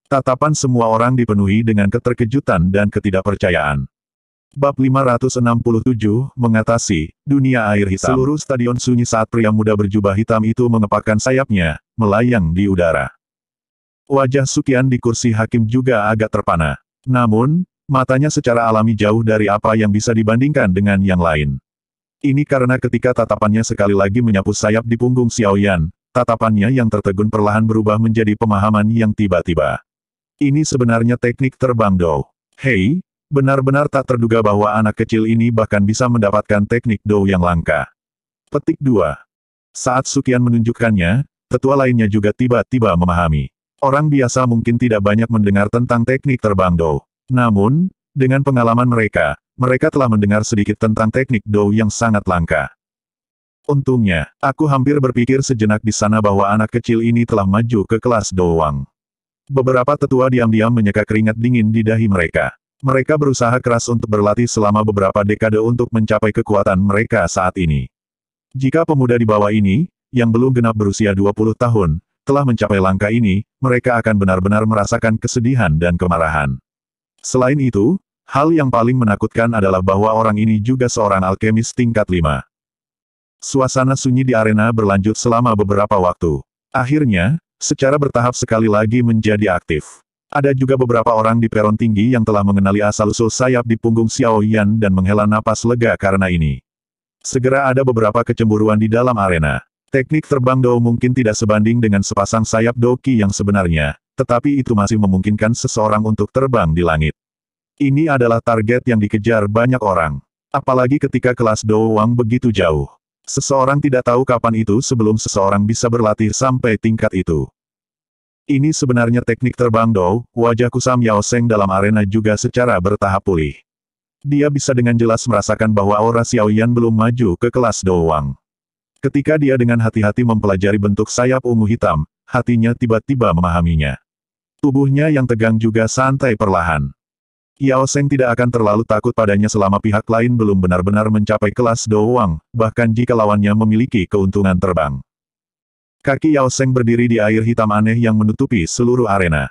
Tatapan semua orang dipenuhi dengan keterkejutan dan ketidakpercayaan. Bab 567, mengatasi dunia air hitam. Seluruh stadion sunyi saat pria muda berjubah hitam itu mengepakkan sayapnya, melayang di udara. Wajah Sukian di kursi hakim juga agak terpana. Namun, matanya secara alami jauh dari apa yang bisa dibandingkan dengan yang lain. Ini karena ketika tatapannya sekali lagi menyapu sayap di punggung Xiao Yan, tatapannya yang tertegun perlahan berubah menjadi pemahaman yang tiba-tiba. Ini sebenarnya teknik terbang Dou. Hei! Benar-benar tak terduga bahwa anak kecil ini bahkan bisa mendapatkan teknik Dou yang langka. Petik 2. Saat Sukian menunjukkannya, tetua lainnya juga tiba-tiba memahami. Orang biasa mungkin tidak banyak mendengar tentang teknik terbang Dou. Namun, dengan pengalaman mereka telah mendengar sedikit tentang teknik Dou yang sangat langka. Untungnya, aku hampir berpikir sejenak di sana bahwa anak kecil ini telah maju ke kelas Dou Wang. Beberapa tetua diam-diam menyeka keringat dingin di dahi mereka. Mereka berusaha keras untuk berlatih selama beberapa dekade untuk mencapai kekuatan mereka saat ini. Jika pemuda di bawah ini, yang belum genap berusia 20 tahun, telah mencapai langkah ini, mereka akan benar-benar merasakan kesedihan dan kemarahan. Selain itu, hal yang paling menakutkan adalah bahwa orang ini juga seorang alkemis tingkat 5. Suasana sunyi di arena berlanjut selama beberapa waktu. Akhirnya, secara bertahap sekali lagi menjadi aktif. Ada juga beberapa orang di peron tinggi yang telah mengenali asal-usul sayap di punggung Xiao Yan dan menghela napas lega karena ini. Segera ada beberapa kecemburuan di dalam arena. Teknik terbang Dou mungkin tidak sebanding dengan sepasang sayap Douki yang sebenarnya, tetapi itu masih memungkinkan seseorang untuk terbang di langit. Ini adalah target yang dikejar banyak orang. Apalagi ketika kelas doang begitu jauh. Seseorang tidak tahu kapan itu sebelum seseorang bisa berlatih sampai tingkat itu. Ini sebenarnya teknik terbang Do, wajah kusam Yao Seng dalam arena juga secara bertahap pulih. Dia bisa dengan jelas merasakan bahwa aura Xiaoyan belum maju ke kelas doang. Ketika dia dengan hati-hati mempelajari bentuk sayap ungu hitam, hatinya tiba-tiba memahaminya. Tubuhnya yang tegang juga santai perlahan. Yao Seng tidak akan terlalu takut padanya selama pihak lain belum benar-benar mencapai kelas doang, bahkan jika lawannya memiliki keuntungan terbang. Kaki Yao Seng berdiri di air hitam aneh yang menutupi seluruh arena.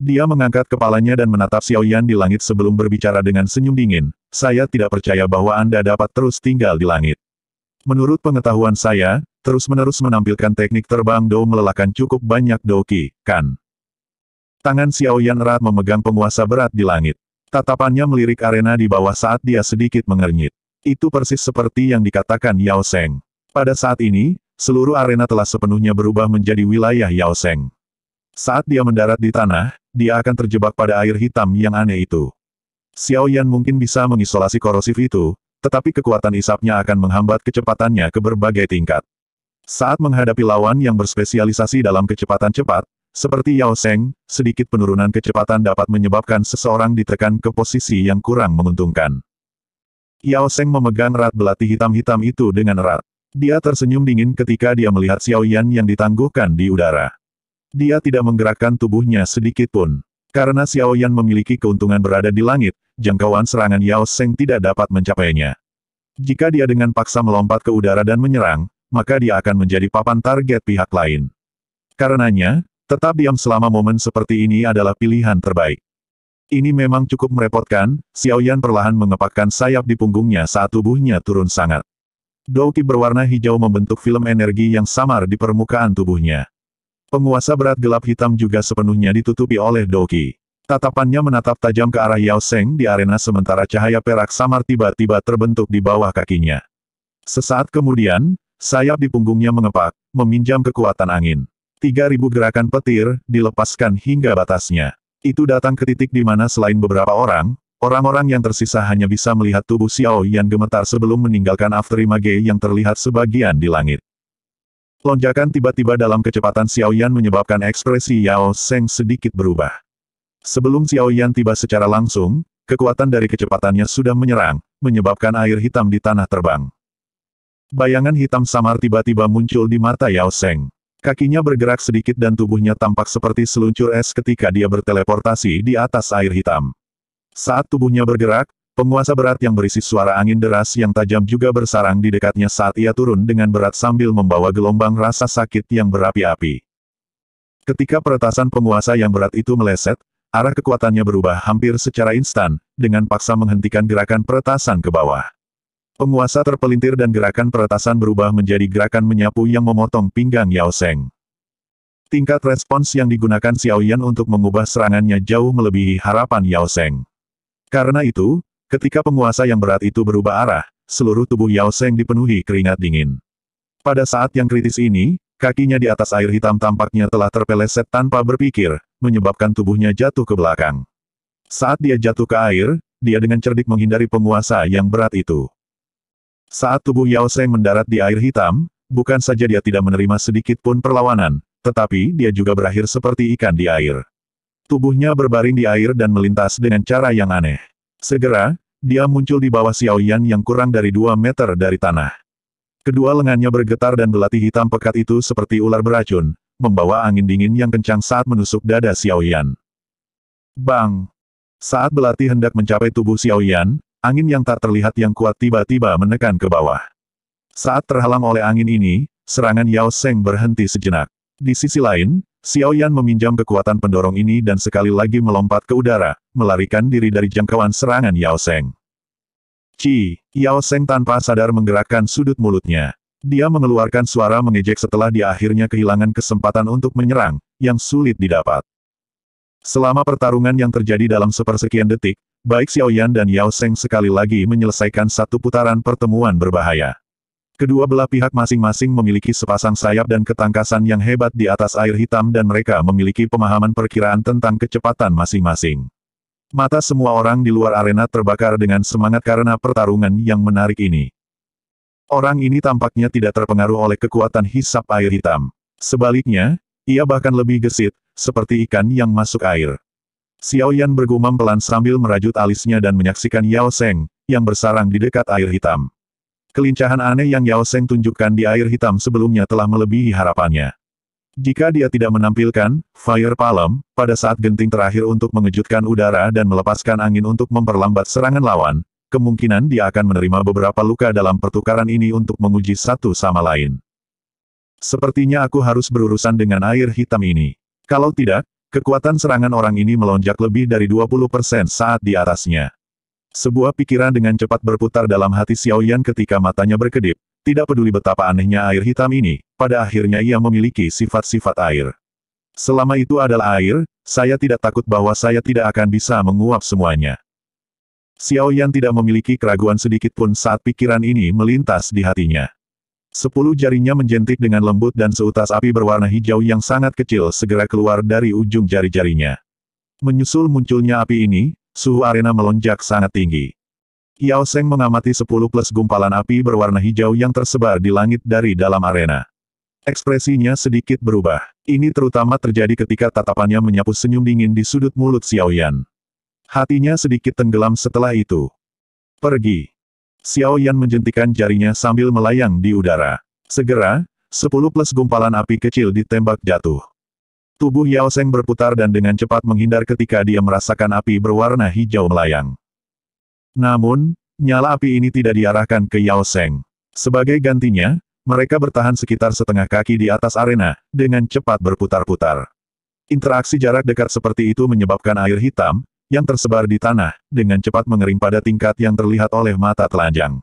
Dia mengangkat kepalanya dan menatap Xiaoyan di langit sebelum berbicara dengan senyum dingin. Saya tidak percaya bahwa Anda dapat terus tinggal di langit. Menurut pengetahuan saya, terus-menerus menampilkan teknik terbang Do melelahkan cukup banyak doki, kan? Tangan Xiaoyan erat memegang penguasa berat di langit. Tatapannya melirik arena di bawah saat dia sedikit mengernyit. Itu persis seperti yang dikatakan Yao Seng. Pada saat ini, seluruh arena telah sepenuhnya berubah menjadi wilayah Yao Seng. Saat dia mendarat di tanah, dia akan terjebak pada air hitam yang aneh itu. Xiaoyan mungkin bisa mengisolasi korosif itu, tetapi kekuatan isapnya akan menghambat kecepatannya ke berbagai tingkat. Saat menghadapi lawan yang berspesialisasi dalam kecepatan cepat, seperti Yao Seng, sedikit penurunan kecepatan dapat menyebabkan seseorang ditekan ke posisi yang kurang menguntungkan. Yao Seng memegang erat belati hitam-hitam itu dengan erat. Dia tersenyum dingin ketika dia melihat Xiaoyan yang ditangguhkan di udara. Dia tidak menggerakkan tubuhnya sedikit pun. Karena Xiaoyan memiliki keuntungan berada di langit, jangkauan serangan Yao Seng tidak dapat mencapainya. Jika dia dengan paksa melompat ke udara dan menyerang, maka dia akan menjadi papan target pihak lain. Karenanya, tetap diam selama momen seperti ini adalah pilihan terbaik. Ini memang cukup merepotkan, Xiaoyan perlahan mengepakkan sayap di punggungnya saat tubuhnya turun sangat. Douki berwarna hijau membentuk film energi yang samar di permukaan tubuhnya. Penguasa berat gelap hitam juga sepenuhnya ditutupi oleh Douki. Tatapannya menatap tajam ke arah Yao Seng di arena sementara cahaya perak samar tiba-tiba terbentuk di bawah kakinya. Sesaat kemudian, sayap di punggungnya mengepak, meminjam kekuatan angin. 3.000 gerakan petir, dilepaskan hingga batasnya. Itu datang ke titik di mana selain beberapa orang-orang yang tersisa hanya bisa melihat tubuh Xiao Yan gemetar sebelum meninggalkan afterimage yang terlihat sebagian di langit. Lonjakan tiba-tiba dalam kecepatan Xiao Yan menyebabkan ekspresi Yao Seng sedikit berubah. Sebelum Xiao Yan tiba secara langsung, kekuatan dari kecepatannya sudah menyerang, menyebabkan air hitam di tanah terbang. Bayangan hitam samar tiba-tiba muncul di mata Yao Seng. Kakinya bergerak sedikit dan tubuhnya tampak seperti seluncur es ketika dia berteleportasi di atas air hitam. Saat tubuhnya bergerak, penguasa berat yang berisi suara angin deras yang tajam juga bersarang di dekatnya saat ia turun dengan berat sambil membawa gelombang rasa sakit yang berapi-api. Ketika peretasan penguasa yang berat itu meleset, arah kekuatannya berubah hampir secara instan, dengan paksa menghentikan gerakan peretasan ke bawah. Penguasa terpelintir dan gerakan peretasan berubah menjadi gerakan menyapu yang memotong pinggang Yao Seng. Tingkat respons yang digunakan Xiaoyan untuk mengubah serangannya jauh melebihi harapan Yao Seng. Karena itu, ketika penguasa yang berat itu berubah arah, seluruh tubuh Yao Seng dipenuhi keringat dingin. Pada saat yang kritis ini, kakinya di atas air hitam tampaknya telah terpeleset tanpa berpikir, menyebabkan tubuhnya jatuh ke belakang. Saat dia jatuh ke air, dia dengan cerdik menghindari penguasa yang berat itu. Saat tubuh Yao Seng mendarat di air hitam, bukan saja dia tidak menerima sedikit pun perlawanan, tetapi dia juga berakhir seperti ikan di air. Tubuhnya berbaring di air dan melintas dengan cara yang aneh. Segera, dia muncul di bawah Xiaoyan yang kurang dari 2 meter dari tanah. Kedua lengannya bergetar dan belati hitam pekat itu seperti ular beracun, membawa angin dingin yang kencang saat menusuk dada Xiaoyan. Bang! Saat belati hendak mencapai tubuh Xiaoyan, angin yang tak terlihat yang kuat tiba-tiba menekan ke bawah. Saat terhalang oleh angin ini, serangan Yao Seng berhenti sejenak. Di sisi lain, Xiaoyan meminjam kekuatan pendorong ini dan sekali lagi melompat ke udara, melarikan diri dari jangkauan serangan Yao Seng. Yao Seng tanpa sadar menggerakkan sudut mulutnya. Dia mengeluarkan suara mengejek setelah dia akhirnya kehilangan kesempatan untuk menyerang, yang sulit didapat. Selama pertarungan yang terjadi dalam sepersekian detik, baik Xiaoyan dan Yao Seng sekali lagi menyelesaikan satu putaran pertemuan berbahaya. Kedua belah pihak masing-masing memiliki sepasang sayap dan ketangkasan yang hebat di atas air hitam dan mereka memiliki pemahaman perkiraan tentang kecepatan masing-masing. Mata semua orang di luar arena terbakar dengan semangat karena pertarungan yang menarik ini. Orang ini tampaknya tidak terpengaruh oleh kekuatan hisap air hitam. Sebaliknya, ia bahkan lebih gesit, seperti ikan yang masuk air. Xiao Yan bergumam pelan sambil merajut alisnya dan menyaksikan Yao Zheng, yang bersarang di dekat air hitam. Kelincahan aneh yang Yao Zheng tunjukkan di air hitam sebelumnya telah melebihi harapannya. Jika dia tidak menampilkan Fire Palm pada saat genting terakhir untuk mengejutkan udara dan melepaskan angin untuk memperlambat serangan lawan, kemungkinan dia akan menerima beberapa luka dalam pertukaran ini untuk menguji satu sama lain. Sepertinya aku harus berurusan dengan air hitam ini. Kalau tidak, kekuatan serangan orang ini melonjak lebih dari 20% saat di atasnya. Sebuah pikiran dengan cepat berputar dalam hati Xiao Yan ketika matanya berkedip. Tidak peduli betapa anehnya air hitam ini, pada akhirnya ia memiliki sifat-sifat air. Selama itu adalah air, saya tidak takut bahwa saya tidak akan bisa menguap semuanya. Xiao Yan tidak memiliki keraguan sedikit pun saat pikiran ini melintas di hatinya. 10 jarinya menjentik dengan lembut dan seutas api berwarna hijau yang sangat kecil segera keluar dari ujung jari-jarinya. Menyusul munculnya api ini, suhu arena melonjak sangat tinggi. Yao Zheng mengamati 10 plus gumpalan api berwarna hijau yang tersebar di langit dari dalam arena. Ekspresinya sedikit berubah. Ini terutama terjadi ketika tatapannya menyapu senyum dingin di sudut mulut Xiao Yan. Hatinya sedikit tenggelam setelah itu. Pergi. Xiao Yan menjentikan jarinya sambil melayang di udara. Segera, 10 plus gumpalan api kecil ditembak jatuh. Tubuh Yao Zheng berputar dan dengan cepat menghindar ketika dia merasakan api berwarna hijau melayang. Namun, nyala api ini tidak diarahkan ke Yao Zheng. Sebagai gantinya, mereka bertahan sekitar setengah kaki di atas arena, dengan cepat berputar-putar. Interaksi jarak dekat seperti itu menyebabkan air hitam, yang tersebar di tanah, dengan cepat mengering pada tingkat yang terlihat oleh mata telanjang.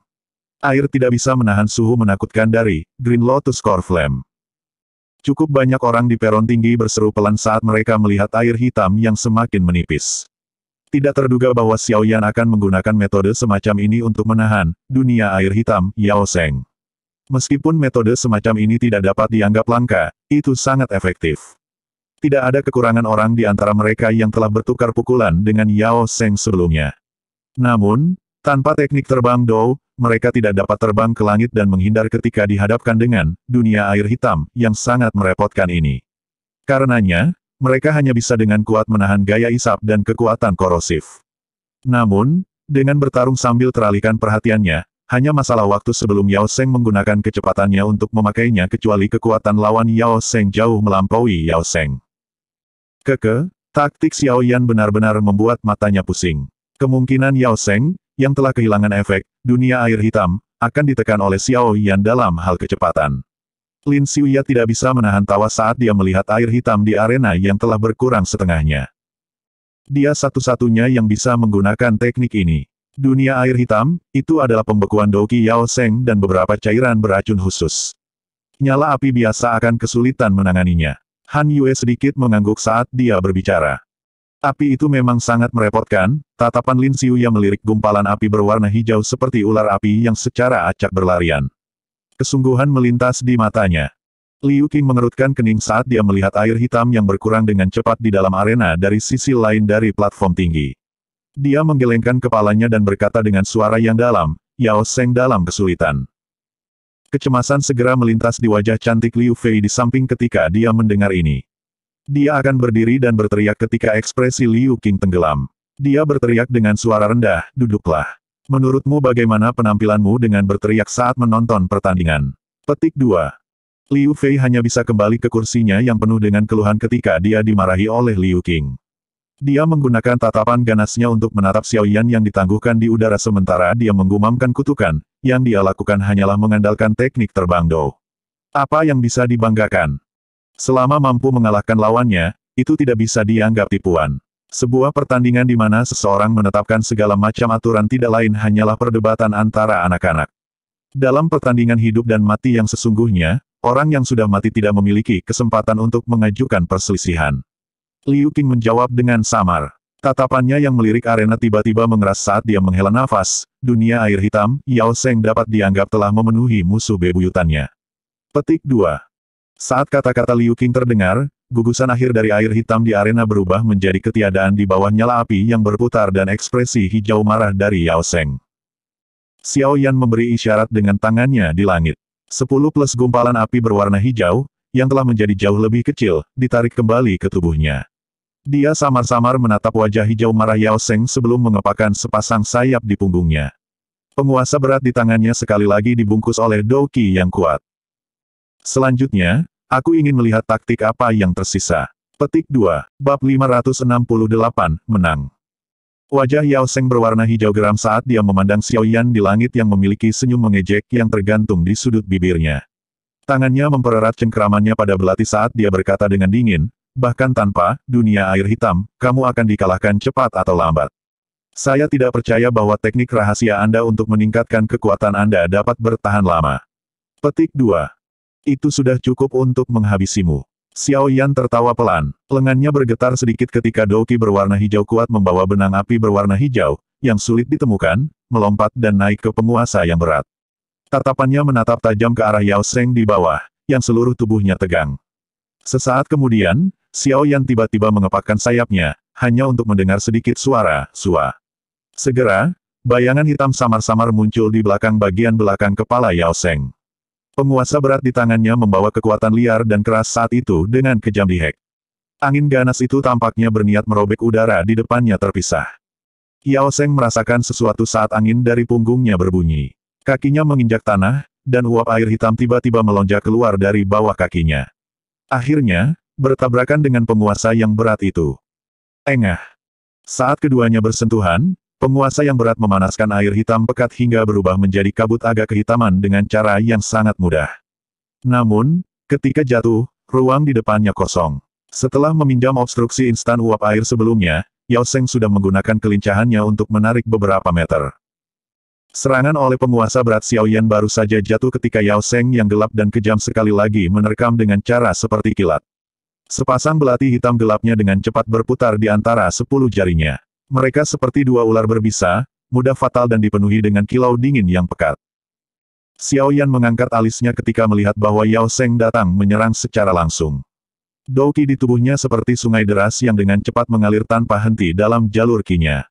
Air tidak bisa menahan suhu menakutkan dari Green Lotus Core Flame. Cukup banyak orang di peron tinggi berseru pelan saat mereka melihat air hitam yang semakin menipis. Tidak terduga bahwa Xiao Yan akan menggunakan metode semacam ini untuk menahan dunia air hitam Yao Zheng. Meskipun metode semacam ini tidak dapat dianggap langka, itu sangat efektif. Tidak ada kekurangan orang di antara mereka yang telah bertukar pukulan dengan Yao Zheng sebelumnya. Namun, tanpa teknik terbang Dou, mereka tidak dapat terbang ke langit dan menghindar ketika dihadapkan dengan dunia air hitam yang sangat merepotkan ini. Karenanya, mereka hanya bisa dengan kuat menahan gaya isap dan kekuatan korosif. Namun, dengan bertarung sambil teralihkan perhatiannya, hanya masalah waktu sebelum Yao Zheng menggunakan kecepatannya untuk memakainya kecuali kekuatan lawan Yao Zheng jauh melampaui Yao Zheng. Taktik Xiao Yan benar-benar membuat matanya pusing. Kemungkinan Yao Zheng, yang telah kehilangan efek dunia air hitam, akan ditekan oleh Xiao Yan dalam hal kecepatan. Lin Xiuya tidak bisa menahan tawa saat dia melihat air hitam di arena yang telah berkurang setengahnya. Dia satu-satunya yang bisa menggunakan teknik ini. Dunia air hitam, itu adalah pembekuan Douqi Yao Zheng dan beberapa cairan beracun khusus. Nyala api biasa akan kesulitan menanganinya. Han Yue sedikit mengangguk saat dia berbicara. Api itu memang sangat merepotkan, tatapan Lin Xiuya melirik gumpalan api berwarna hijau seperti ular api yang secara acak berlarian. Kesungguhan melintas di matanya. Liu Qing mengerutkan kening saat dia melihat air hitam yang berkurang dengan cepat di dalam arena dari sisi lain dari platform tinggi. Dia menggelengkan kepalanya dan berkata dengan suara yang dalam, Yao Zheng dalam kesulitan. Kecemasan segera melintas di wajah cantik Liu Fei di samping ketika dia mendengar ini. Dia akan berdiri dan berteriak ketika ekspresi Liu Qing tenggelam. Dia berteriak dengan suara rendah, duduklah. Menurutmu bagaimana penampilanmu dengan berteriak saat menonton pertandingan? Petik 2. Liu Fei hanya bisa kembali ke kursinya yang penuh dengan keluhan ketika dia dimarahi oleh Liu Qing. Dia menggunakan tatapan ganasnya untuk menatap Xiao Yan yang ditangguhkan di udara sementara dia menggumamkan kutukan, yang dia lakukan hanyalah mengandalkan teknik terbang Dou. Apa yang bisa dibanggakan? Selama mampu mengalahkan lawannya, itu tidak bisa dianggap tipuan. Sebuah pertandingan di mana seseorang menetapkan segala macam aturan tidak lain hanyalah perdebatan antara anak-anak. Dalam pertandingan hidup dan mati yang sesungguhnya, orang yang sudah mati tidak memiliki kesempatan untuk mengajukan perselisihan. Liu Qing menjawab dengan samar. Tatapannya yang melirik arena tiba-tiba mengeras saat dia menghela nafas. Dunia air hitam, Yao Zheng dapat dianggap telah memenuhi musuh bebuyutannya. Petik 2. Saat kata-kata Liu Qing terdengar, gugusan akhir dari air hitam di arena berubah menjadi ketiadaan di bawah nyala api yang berputar dan ekspresi hijau marah dari Yao Seng. Xiao Yan memberi isyarat dengan tangannya di langit. 10 plus gumpalan api berwarna hijau, yang telah menjadi jauh lebih kecil, ditarik kembali ke tubuhnya. Dia samar-samar menatap wajah hijau marah Yao Seng sebelum mengepakkan sepasang sayap di punggungnya. Penguasa berat di tangannya sekali lagi dibungkus oleh Douki yang kuat. Selanjutnya, aku ingin melihat taktik apa yang tersisa. Petik 2, Bab 568, Menang. Wajah Yao Seng berwarna hijau geram saat dia memandang Xiao Yan di langit yang memiliki senyum mengejek yang tergantung di sudut bibirnya. Tangannya mempererat cengkeramannya pada belati saat dia berkata dengan dingin, bahkan tanpa dunia air hitam, kamu akan dikalahkan cepat atau lambat. Saya tidak percaya bahwa teknik rahasia Anda untuk meningkatkan kekuatan Anda dapat bertahan lama. Petik 2. Itu sudah cukup untuk menghabisimu. Xiao Yan tertawa pelan, lengannya bergetar sedikit ketika Douki berwarna hijau kuat membawa benang api berwarna hijau, yang sulit ditemukan, melompat dan naik ke penguasa yang berat. Tatapannya menatap tajam ke arah Yao Seng di bawah, yang seluruh tubuhnya tegang. Sesaat kemudian, Xiao Yan tiba-tiba mengepakkan sayapnya, hanya untuk mendengar sedikit suara, "Sua." Segera, bayangan hitam samar-samar muncul di belakang bagian belakang kepala Yao Seng. Penguasa berat di tangannya membawa kekuatan liar dan keras saat itu dengan kejam dihek. Angin ganas itu tampaknya berniat merobek udara di depannya terpisah. Yao Seng merasakan sesuatu saat angin dari punggungnya berbunyi. Kakinya menginjak tanah, dan uap air hitam tiba-tiba melonjak keluar dari bawah kakinya. Akhirnya, bertabrakan dengan penguasa yang berat itu. Engah. Saat keduanya bersentuhan, penguasa yang berat memanaskan air hitam pekat hingga berubah menjadi kabut agak kehitaman dengan cara yang sangat mudah. Namun, ketika jatuh, ruang di depannya kosong. Setelah meminjam obstruksi instan uap air sebelumnya, Yao Seng sudah menggunakan kelincahannya untuk menarik beberapa meter. Serangan oleh penguasa berat Xiao Yan baru saja jatuh ketika Yao Seng yang gelap dan kejam sekali lagi menerkam dengan cara seperti kilat. Sepasang belati hitam gelapnya dengan cepat berputar di antara 10 jarinya. Mereka seperti dua ular berbisa, mudah fatal dan dipenuhi dengan kilau dingin yang pekat. Xiao Yan mengangkat alisnya ketika melihat bahwa Yao Seng datang menyerang secara langsung. Douki di tubuhnya seperti sungai deras yang dengan cepat mengalir tanpa henti dalam jalur kinya.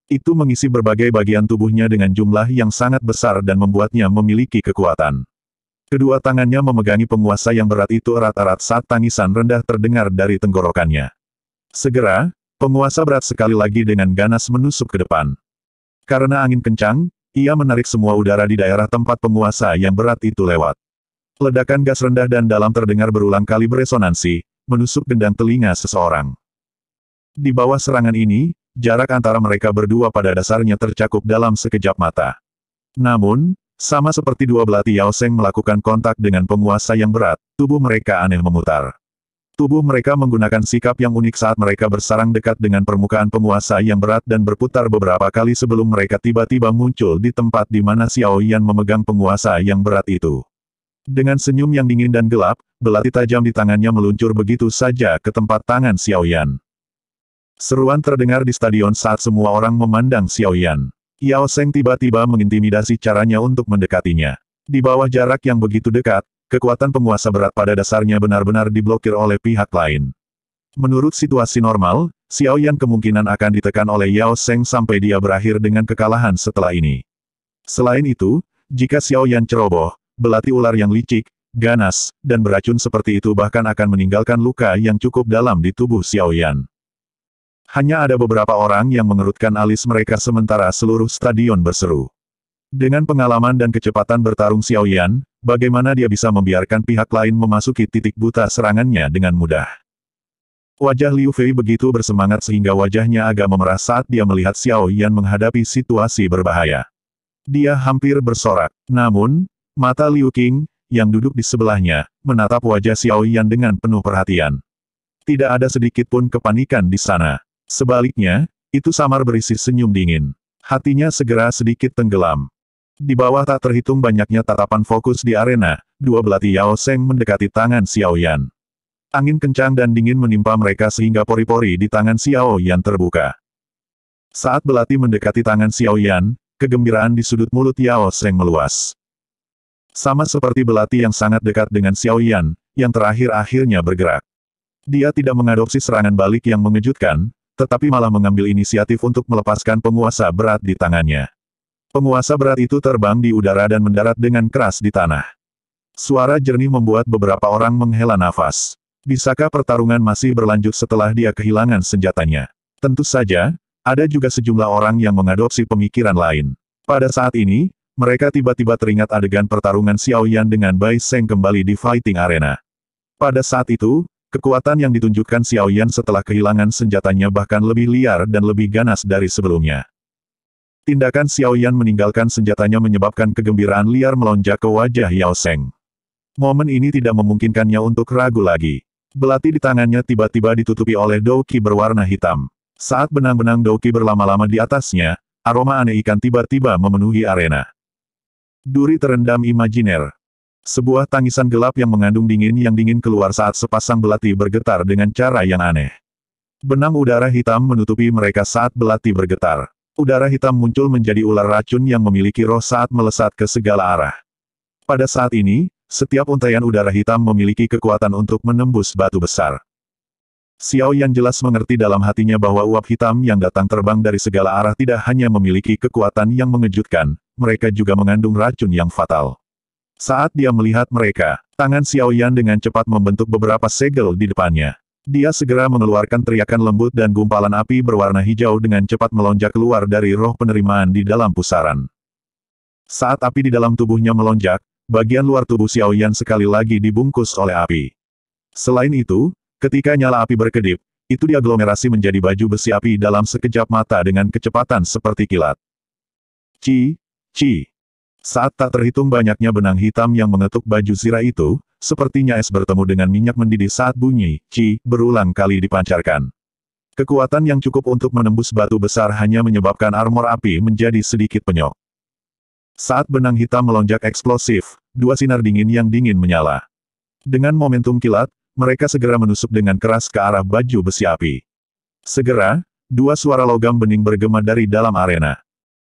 Itu mengisi berbagai bagian tubuhnya dengan jumlah yang sangat besar dan membuatnya memiliki kekuatan. Kedua tangannya memegangi penguasa yang berat itu erat-erat saat tangisan rendah terdengar dari tenggorokannya. Segera, penguasa berat sekali lagi dengan ganas menusuk ke depan. Karena angin kencang, ia menarik semua udara di daerah tempat penguasa yang berat itu lewat. Ledakan gas rendah dan dalam terdengar berulang kali beresonansi, menusuk gendang telinga seseorang. Di bawah serangan ini, jarak antara mereka berdua pada dasarnya tercakup dalam sekejap mata. Namun, sama seperti dua belati Yao Seng melakukan kontak dengan penguasa yang berat, tubuh mereka aneh memutar. Tubuh mereka menggunakan sikap yang unik saat mereka bersarang dekat dengan permukaan penguasa yang berat dan berputar beberapa kali sebelum mereka tiba-tiba muncul di tempat di mana Xiao Yan memegang penguasa yang berat itu. Dengan senyum yang dingin dan gelap, belati tajam di tangannya meluncur begitu saja ke tempat tangan Xiao Yan. Seruan terdengar di stadion saat semua orang memandang Xiao Yan. Yao Seng tiba-tiba mengintimidasi caranya untuk mendekatinya. Di bawah jarak yang begitu dekat, kekuatan penguasa berat pada dasarnya benar-benar diblokir oleh pihak lain. Menurut situasi normal, Xiao Yan kemungkinan akan ditekan oleh Yao Seng sampai dia berakhir dengan kekalahan setelah ini. Selain itu, jika Xiao Yan ceroboh, belati ular yang licik, ganas, dan beracun seperti itu bahkan akan meninggalkan luka yang cukup dalam di tubuh Xiao Yan. Hanya ada beberapa orang yang mengerutkan alis mereka sementara seluruh stadion berseru. Dengan pengalaman dan kecepatan bertarung Xiao Yan, bagaimana dia bisa membiarkan pihak lain memasuki titik buta serangannya dengan mudah? Wajah Liu Fei begitu bersemangat sehingga wajahnya agak memerah saat dia melihat Xiao Yan menghadapi situasi berbahaya. Dia hampir bersorak. Namun, mata Liu Qing, yang duduk di sebelahnya, menatap wajah Xiao Yan dengan penuh perhatian. Tidak ada sedikit pun kepanikan di sana. Sebaliknya, itu samar berisi senyum dingin. Hatinya segera sedikit tenggelam. Di bawah tak terhitung banyaknya tatapan fokus di arena, dua belati Yao Seng mendekati tangan Xiao Yan. Angin kencang dan dingin menimpa mereka sehingga pori-pori di tangan Xiao Yan terbuka. Saat belati mendekati tangan Xiao Yan, kegembiraan di sudut mulut Yao Seng meluas. Sama seperti belati yang sangat dekat dengan Xiao Yan, yang terakhir akhirnya bergerak. Dia tidak mengadopsi serangan balik yang mengejutkan, tetapi malah mengambil inisiatif untuk melepaskan penguasa berat di tangannya. Penguasa berat itu terbang di udara dan mendarat dengan keras di tanah. Suara jernih membuat beberapa orang menghela nafas. Bisakah pertarungan masih berlanjut setelah dia kehilangan senjatanya? Tentu saja, ada juga sejumlah orang yang mengadopsi pemikiran lain. Pada saat ini, mereka tiba-tiba teringat adegan pertarungan Xiao Yan dengan Bai Sheng kembali di Fighting Arena. Pada saat itu, kekuatan yang ditunjukkan Xiao Yan setelah kehilangan senjatanya bahkan lebih liar dan lebih ganas dari sebelumnya. Tindakan Xiao Yan meninggalkan senjatanya menyebabkan kegembiraan liar melonjak ke wajah Yao Sheng. Momen ini tidak memungkinkannya untuk ragu lagi. Belati di tangannya tiba-tiba ditutupi oleh douki berwarna hitam. Saat benang-benang douki berlama-lama di atasnya, aroma aneh ikan tiba-tiba memenuhi arena. Duri terendam imajiner. Sebuah tangisan gelap yang mengandung dingin yang dingin keluar saat sepasang belati bergetar dengan cara yang aneh. Benang udara hitam menutupi mereka saat belati bergetar. Udara hitam muncul menjadi ular racun yang memiliki roh saat melesat ke segala arah. Pada saat ini, setiap untaian udara hitam memiliki kekuatan untuk menembus batu besar. Xiao Yan jelas mengerti dalam hatinya bahwa uap hitam yang datang terbang dari segala arah tidak hanya memiliki kekuatan yang mengejutkan, mereka juga mengandung racun yang fatal. Saat dia melihat mereka, tangan Xiao Yan dengan cepat membentuk beberapa segel di depannya. Dia segera mengeluarkan teriakan lembut dan gumpalan api berwarna hijau dengan cepat melonjak keluar dari roh penerimaan di dalam pusaran. Saat api di dalam tubuhnya melonjak, bagian luar tubuh Xiao Yan sekali lagi dibungkus oleh api. Selain itu, ketika nyala api berkedip, itu diaglomerasi menjadi baju besi api dalam sekejap mata dengan kecepatan seperti kilat. Ci. Saat tak terhitung banyaknya benang hitam yang mengetuk baju zirah itu, sepertinya es bertemu dengan minyak mendidih saat bunyi Ci berulang kali dipancarkan. Kekuatan yang cukup untuk menembus batu besar hanya menyebabkan armor api menjadi sedikit penyok. Saat benang hitam melonjak eksplosif, dua sinar dingin yang dingin menyala. Dengan momentum kilat, mereka segera menusuk dengan keras ke arah baju besi api. Segera, dua suara logam bening bergema dari dalam arena.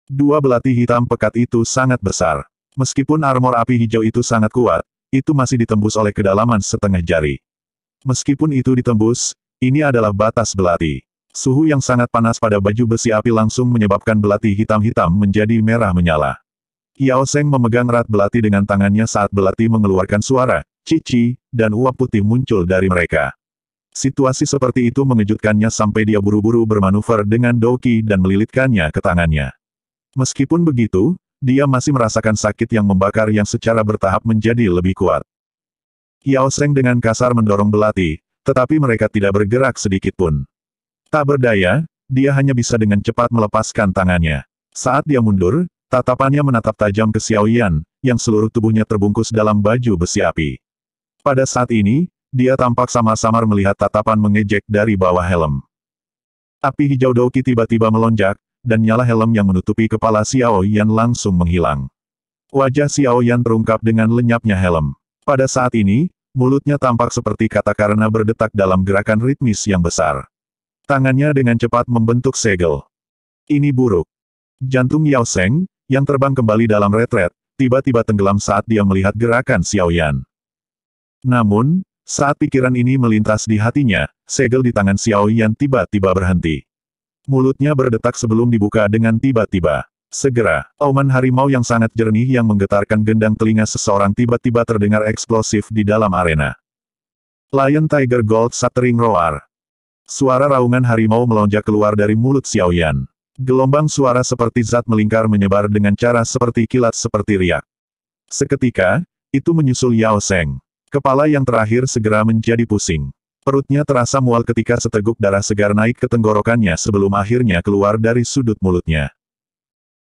Dua belati hitam pekat itu sangat besar. Meskipun armor api hijau itu sangat kuat, itu masih ditembus oleh kedalaman setengah jari. Meskipun itu ditembus, ini adalah batas belati. Suhu yang sangat panas pada baju besi api langsung menyebabkan belati hitam-hitam menjadi merah menyala. Yao Sheng memegang erat belati dengan tangannya saat belati mengeluarkan suara, cici, dan uap putih muncul dari mereka. Situasi seperti itu mengejutkannya sampai dia buru-buru bermanuver dengan douki dan melilitkannya ke tangannya. Meskipun begitu, dia masih merasakan sakit yang membakar yang secara bertahap menjadi lebih kuat. Yao Sheng dengan kasar mendorong belati, tetapi mereka tidak bergerak sedikitpun. Tak berdaya, dia hanya bisa dengan cepat melepaskan tangannya. Saat dia mundur, tatapannya menatap tajam ke Xiao Yan, yang seluruh tubuhnya terbungkus dalam baju besi api. Pada saat ini, dia tampak samar-samar melihat tatapan mengejek dari bawah helm. Api hijau douki tiba-tiba melonjak, dan nyala helm yang menutupi kepala Xiao Yan langsung menghilang. Wajah Xiao Yan terungkap dengan lenyapnya helm. Pada saat ini, mulutnya tampak seperti kata karena berdetak dalam gerakan ritmis yang besar. Tangannya dengan cepat membentuk segel. Ini buruk. Jantung Yao Sheng, yang terbang kembali dalam retret, tiba-tiba tenggelam saat dia melihat gerakan Xiao Yan. Namun, saat pikiran ini melintas di hatinya, segel di tangan Xiao Yan tiba-tiba berhenti. Mulutnya berdetak sebelum dibuka dengan tiba-tiba. Segera, auman harimau yang sangat jernih yang menggetarkan gendang telinga seseorang tiba-tiba terdengar eksplosif di dalam arena. Lion Tiger Gold Shattering Roar. Suara raungan harimau melonjak keluar dari mulut Xiao Yan. Gelombang suara seperti zat melingkar menyebar dengan cara seperti kilat seperti riak. Seketika, itu menyusul Yao Sheng. Kepala yang terakhir segera menjadi pusing. Perutnya terasa mual ketika seteguk darah segar naik ke tenggorokannya sebelum akhirnya keluar dari sudut mulutnya.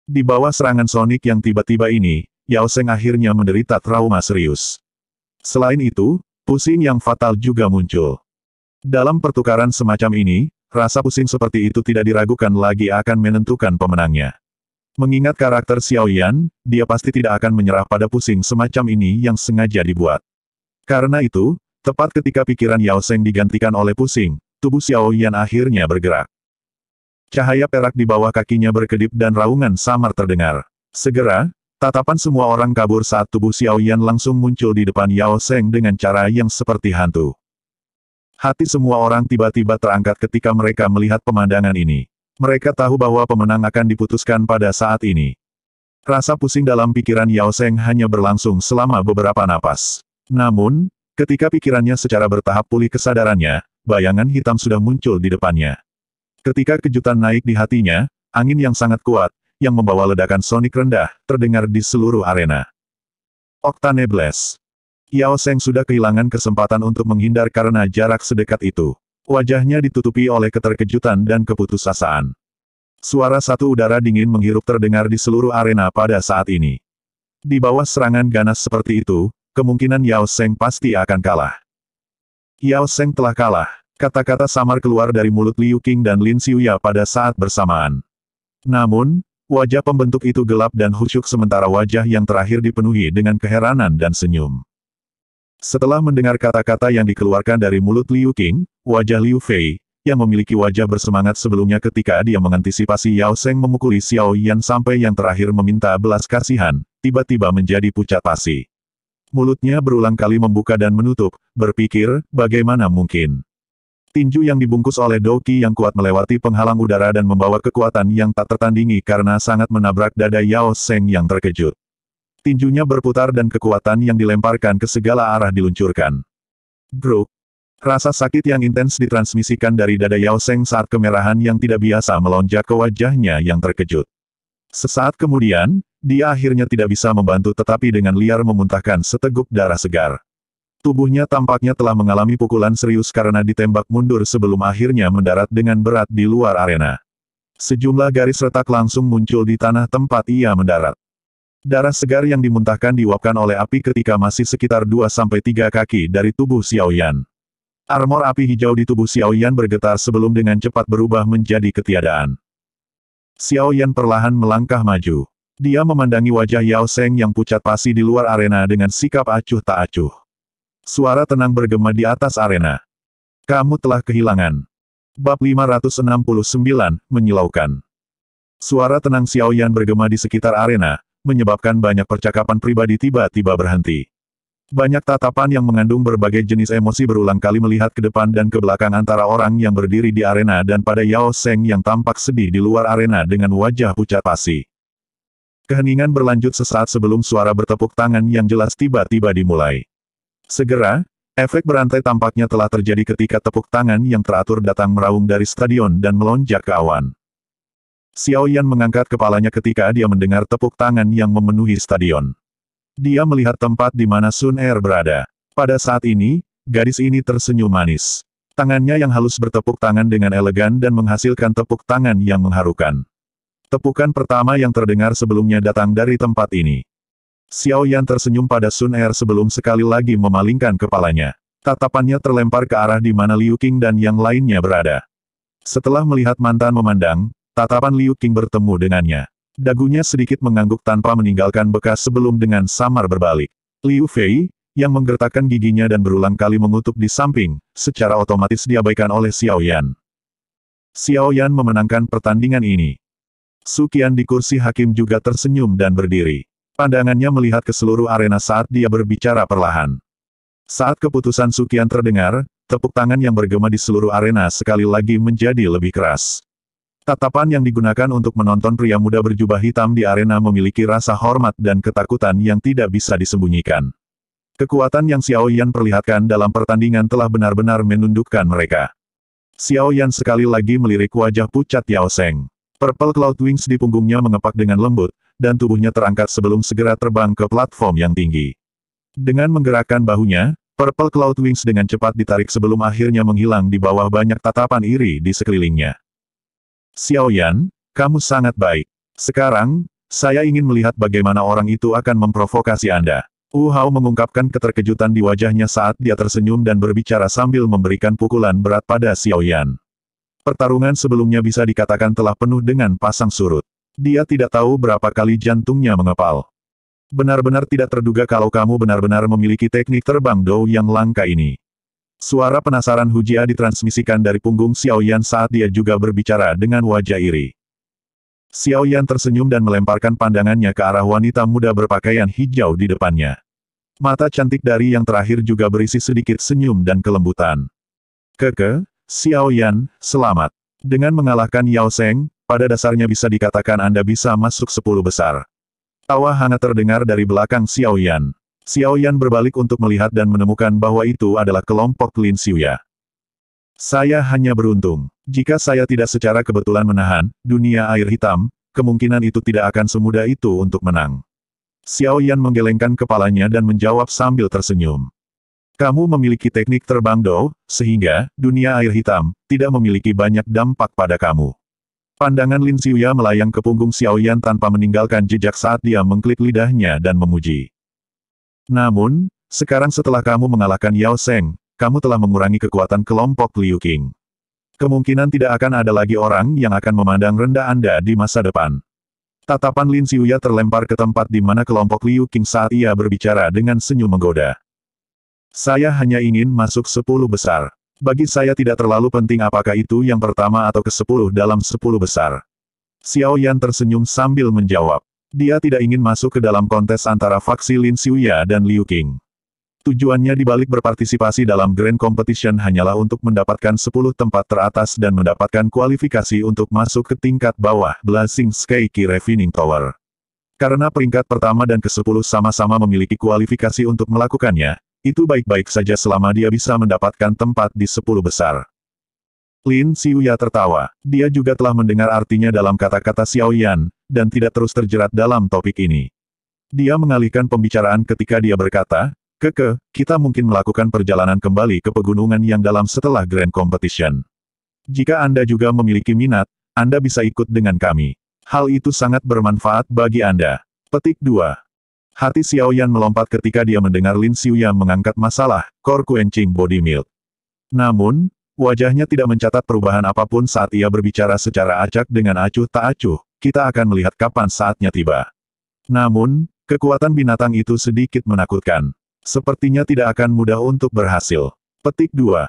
Di bawah serangan sonik yang tiba-tiba ini, Yao Sheng akhirnya menderita trauma serius. Selain itu, pusing yang fatal juga muncul. Dalam pertukaran semacam ini, rasa pusing seperti itu tidak diragukan lagi akan menentukan pemenangnya. Mengingat karakter Xiao Yan, dia pasti tidak akan menyerah pada pusing semacam ini yang sengaja dibuat. Karena itu, tepat ketika pikiran Yao Sheng digantikan oleh pusing, tubuh Xiao Yan akhirnya bergerak. Cahaya perak di bawah kakinya berkedip dan raungan samar terdengar. Segera, tatapan semua orang kabur saat tubuh Xiao Yan langsung muncul di depan Yao Sheng dengan cara yang seperti hantu. Hati semua orang tiba-tiba terangkat ketika mereka melihat pemandangan ini. Mereka tahu bahwa pemenang akan diputuskan pada saat ini. Rasa pusing dalam pikiran Yao Seng hanya berlangsung selama beberapa napas. Namun, ketika pikirannya secara bertahap pulih kesadarannya, bayangan hitam sudah muncul di depannya. Ketika kejutan naik di hatinya, angin yang sangat kuat, yang membawa ledakan sonik rendah, terdengar di seluruh arena. Octane Blast. Yao Seng sudah kehilangan kesempatan untuk menghindar karena jarak sedekat itu. Wajahnya ditutupi oleh keterkejutan dan keputusasaan. Suara satu udara dingin menghirup terdengar di seluruh arena pada saat ini. Di bawah serangan ganas seperti itu, kemungkinan Yao Seng pasti akan kalah. Yao Seng telah kalah. Kata-kata samar keluar dari mulut Liu Qing dan Lin Xiuya pada saat bersamaan. Namun, wajah pembentuk itu gelap dan khusyuk sementara wajah yang terakhir dipenuhi dengan keheranan dan senyum. Setelah mendengar kata-kata yang dikeluarkan dari mulut Liu Qing, wajah Liu Fei, yang memiliki wajah bersemangat sebelumnya ketika dia mengantisipasi Yao Seng memukuli Xiao Yan sampai yang terakhir meminta belas kasihan, tiba-tiba menjadi pucat pasi. Mulutnya berulang kali membuka dan menutup, berpikir, bagaimana mungkin. Tinju yang dibungkus oleh Doki yang kuat melewati penghalang udara dan membawa kekuatan yang tak tertandingi karena sangat menabrak dada Yao Seng yang terkejut. Tinjunya berputar dan kekuatan yang dilemparkan ke segala arah diluncurkan. Gruk. Rasa sakit yang intens ditransmisikan dari dada Yao Seng saat kemerahan yang tidak biasa melonjak ke wajahnya yang terkejut. Sesaat kemudian, dia akhirnya tidak bisa membantu tetapi dengan liar memuntahkan seteguk darah segar. Tubuhnya tampaknya telah mengalami pukulan serius karena ditembak mundur sebelum akhirnya mendarat dengan berat di luar arena. Sejumlah garis retak langsung muncul di tanah tempat ia mendarat. Darah segar yang dimuntahkan diuapkan oleh api ketika masih sekitar 2-3 kaki dari tubuh Xiao Yan. Armor api hijau di tubuh Xiao Yan bergetar sebelum dengan cepat berubah menjadi ketiadaan. Xiao Yan perlahan melangkah maju. Dia memandangi wajah Yao Seng yang pucat pasi di luar arena dengan sikap acuh tak acuh. Suara tenang bergema di atas arena. Kamu telah kehilangan. Bab 569, menyilaukan. Suara tenang Xiao Yan bergema di sekitar arena, menyebabkan banyak percakapan pribadi tiba-tiba berhenti. Banyak tatapan yang mengandung berbagai jenis emosi berulang kali melihat ke depan dan ke belakang antara orang yang berdiri di arena dan pada Yao Seng yang tampak sedih di luar arena dengan wajah pucat pasi. Keheningan berlanjut sesaat sebelum suara bertepuk tangan yang jelas tiba-tiba dimulai. Segera, efek berantai tampaknya telah terjadi ketika tepuk tangan yang teratur datang meraung dari stadion dan melonjak ke awan. Xiao Yan mengangkat kepalanya ketika dia mendengar tepuk tangan yang memenuhi stadion. Dia melihat tempat di mana Sun Er berada. Pada saat ini, gadis ini tersenyum manis. Tangannya yang halus bertepuk tangan dengan elegan dan menghasilkan tepuk tangan yang mengharukan. Tepukan pertama yang terdengar sebelumnya datang dari tempat ini. Xiao Yan tersenyum pada Sun Er sebelum sekali lagi memalingkan kepalanya. Tatapannya terlempar ke arah di mana Liu Qing dan yang lainnya berada. Setelah melihat mantan memandang, tatapan Liu Qing bertemu dengannya. Dagunya sedikit mengangguk tanpa meninggalkan bekas sebelum dengan samar berbalik. Liu Fei, yang menggertakkan giginya dan berulang kali mengutuk di samping, secara otomatis diabaikan oleh Xiao Yan. Xiao Yan memenangkan pertandingan ini. Su Qian di kursi hakim juga tersenyum dan berdiri. Pandangannya melihat ke seluruh arena saat dia berbicara perlahan. Saat keputusan Su Qian terdengar, tepuk tangan yang bergema di seluruh arena sekali lagi menjadi lebih keras. Tatapan yang digunakan untuk menonton pria muda berjubah hitam di arena memiliki rasa hormat dan ketakutan yang tidak bisa disembunyikan. Kekuatan yang Xiao Yan perlihatkan dalam pertandingan telah benar-benar menundukkan mereka. Xiao Yan sekali lagi melirik wajah pucat Yao Seng. Purple Cloud Wings di punggungnya mengepak dengan lembut, dan tubuhnya terangkat sebelum segera terbang ke platform yang tinggi. Dengan menggerakkan bahunya, Purple Cloud Wings dengan cepat ditarik sebelum akhirnya menghilang di bawah banyak tatapan iri di sekelilingnya. Xiao Yan, kamu sangat baik. Sekarang, saya ingin melihat bagaimana orang itu akan memprovokasi Anda. Wu Hao mengungkapkan keterkejutan di wajahnya saat dia tersenyum dan berbicara sambil memberikan pukulan berat pada Xiao Yan. Pertarungan sebelumnya bisa dikatakan telah penuh dengan pasang surut. Dia tidak tahu berapa kali jantungnya mengepal. Benar-benar tidak terduga kalau kamu benar-benar memiliki teknik terbang Dou yang langka ini. Suara penasaran Hujia ditransmisikan dari punggung Xiao Yan saat dia juga berbicara dengan wajah iri. Xiao Yan tersenyum dan melemparkan pandangannya ke arah wanita muda berpakaian hijau di depannya. Mata cantik dari yang terakhir juga berisi sedikit senyum dan kelembutan. Xiao Yan, selamat. Dengan mengalahkan Yao Zheng, pada dasarnya bisa dikatakan Anda bisa masuk 10 besar. Tawa hangat terdengar dari belakang Xiao Yan. Xiao Yan berbalik untuk melihat dan menemukan bahwa itu adalah kelompok Lin Xiuya. Saya hanya beruntung. Jika saya tidak secara kebetulan menahan dunia air hitam, kemungkinan itu tidak akan semudah itu untuk menang. Xiao Yan menggelengkan kepalanya dan menjawab sambil tersenyum. Kamu memiliki teknik terbang Do, sehingga dunia air hitam tidak memiliki banyak dampak pada kamu. Pandangan Lin Xiuya melayang ke punggung Xiao Yan tanpa meninggalkan jejak saat dia mengklik lidahnya dan memuji. Namun, sekarang setelah kamu mengalahkan Yao Zheng, kamu telah mengurangi kekuatan kelompok Liu Qing. Kemungkinan tidak akan ada lagi orang yang akan memandang rendah Anda di masa depan. Tatapan Lin Xiuya terlempar ke tempat di mana kelompok Liu Qing saat ia berbicara dengan senyum menggoda. Saya hanya ingin masuk 10 besar. Bagi saya tidak terlalu penting apakah itu yang pertama atau ke-10 dalam 10 besar. Xiao Yan tersenyum sambil menjawab. Dia tidak ingin masuk ke dalam kontes antara faksi Lin Xiuya dan Liu Qing. Tujuannya dibalik berpartisipasi dalam Grand Competition hanyalah untuk mendapatkan 10 tempat teratas dan mendapatkan kualifikasi untuk masuk ke tingkat bawah Blazing Sky Key Refining Tower. Karena peringkat pertama dan ke-10 sama-sama memiliki kualifikasi untuk melakukannya, itu baik-baik saja selama dia bisa mendapatkan tempat di 10 besar. Lin Xiuya tertawa. Dia juga telah mendengar artinya dalam kata-kata Xiao Yan, dan tidak terus terjerat dalam topik ini. Dia mengalihkan pembicaraan ketika dia berkata, kita mungkin melakukan perjalanan kembali ke pegunungan yang dalam setelah Grand Competition. Jika Anda juga memiliki minat, Anda bisa ikut dengan kami. Hal itu sangat bermanfaat bagi Anda. Petik 2. Hati Xiao Yan melompat ketika dia mendengar Lin Xiuya mengangkat masalah Core Quenching Body Milk. Namun, wajahnya tidak mencatat perubahan apapun saat ia berbicara secara acak dengan acuh tak acuh, kita akan melihat kapan saatnya tiba. Namun, kekuatan binatang itu sedikit menakutkan. Sepertinya tidak akan mudah untuk berhasil. Petik 2.